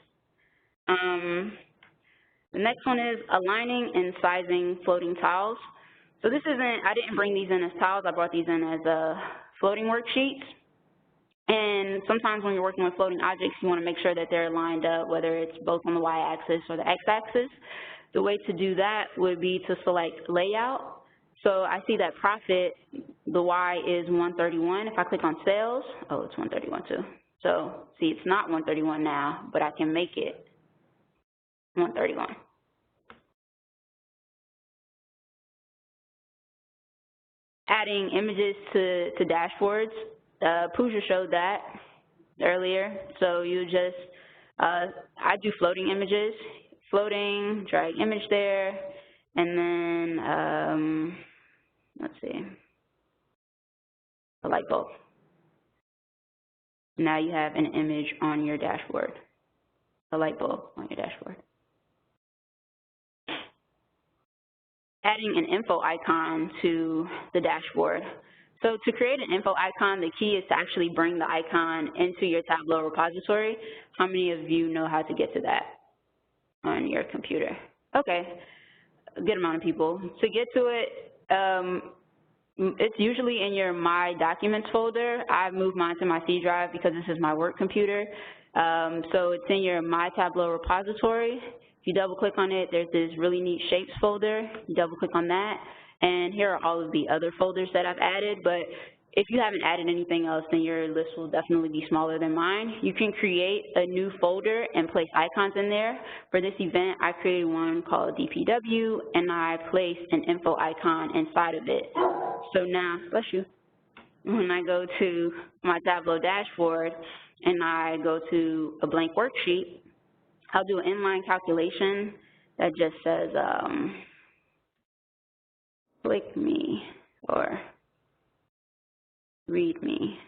The next one is aligning and sizing floating tiles. So this isn't, I didn't bring these in as tiles, I brought these in as floating worksheets. And sometimes when you're working with floating objects, you want to make sure that they're lined up, whether it's both on the y-axis or the x-axis. The way to do that would be to select layout. So I see that profit, the y is 131. If I click on sales, oh, it's 131 too. So see, it's not 131 now, but I can make it 131. Adding images to dashboards. Pooja showed that earlier. So you just, I do floating images, floating, drag image there, and then, let's see, a light bulb. Now you have an image on your dashboard, a light bulb on your dashboard. Adding an info icon to the dashboard. So to create an info icon, the key is to actually bring the icon into your Tableau repository. How many of you know how to get to that on your computer? Okay, a good amount of people. To get to it, it's usually in your My Documents folder. I've moved mine to my C drive because this is my work computer. So it's in your My Tableau repository. If you double click on it, there's this really neat shapes folder. You double click on that, and here are all of the other folders that I've added, but if you haven't added anything else, then your list will definitely be smaller than mine. You can create a new folder and place icons in there. For this event, I created one called DPW, and I placed an info icon inside of it. So now, bless you, when I go to my Tableau dashboard and I go to a blank worksheet, I'll do an inline calculation that just says, click me or read me,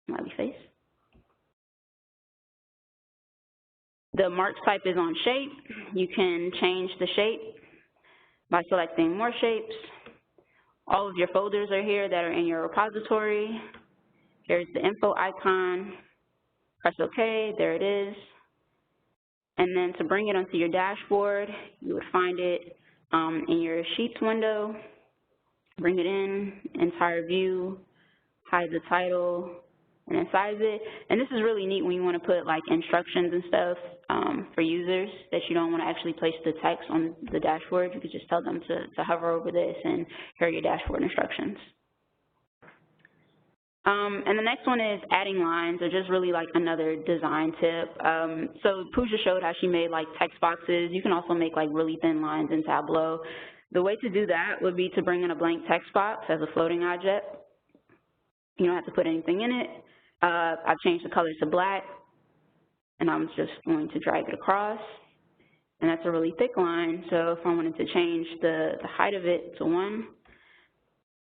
smiley face. The marks type is on shape. You can change the shape by selecting more shapes. All of your folders are here that are in your repository. Here's the info icon. Press OK, there it is. And then to bring it onto your dashboard, you would find it in your Sheets window. Bring it in, entire view, hide the title, and then size it. And this is really neat when you want to put like instructions and stuff for users that you don't want to actually place the text on the dashboard. You could just tell them to hover over this and here are your dashboard instructions. And the next one is adding lines, or just really like another design tip. So Pooja showed how she made like text boxes. You can also make like really thin lines in Tableau. The way to do that would be to bring in a blank text box as a floating object. You don't have to put anything in it. I've changed the color to black, and I'm just going to drag it across. And that's a really thick line, so if I wanted to change the height of it to 1,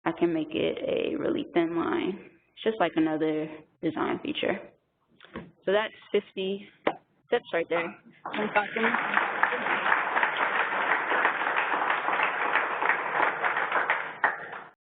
I can make it a really thin line. It's just like another design feature. So that's 50 tips right there. 25 minutes.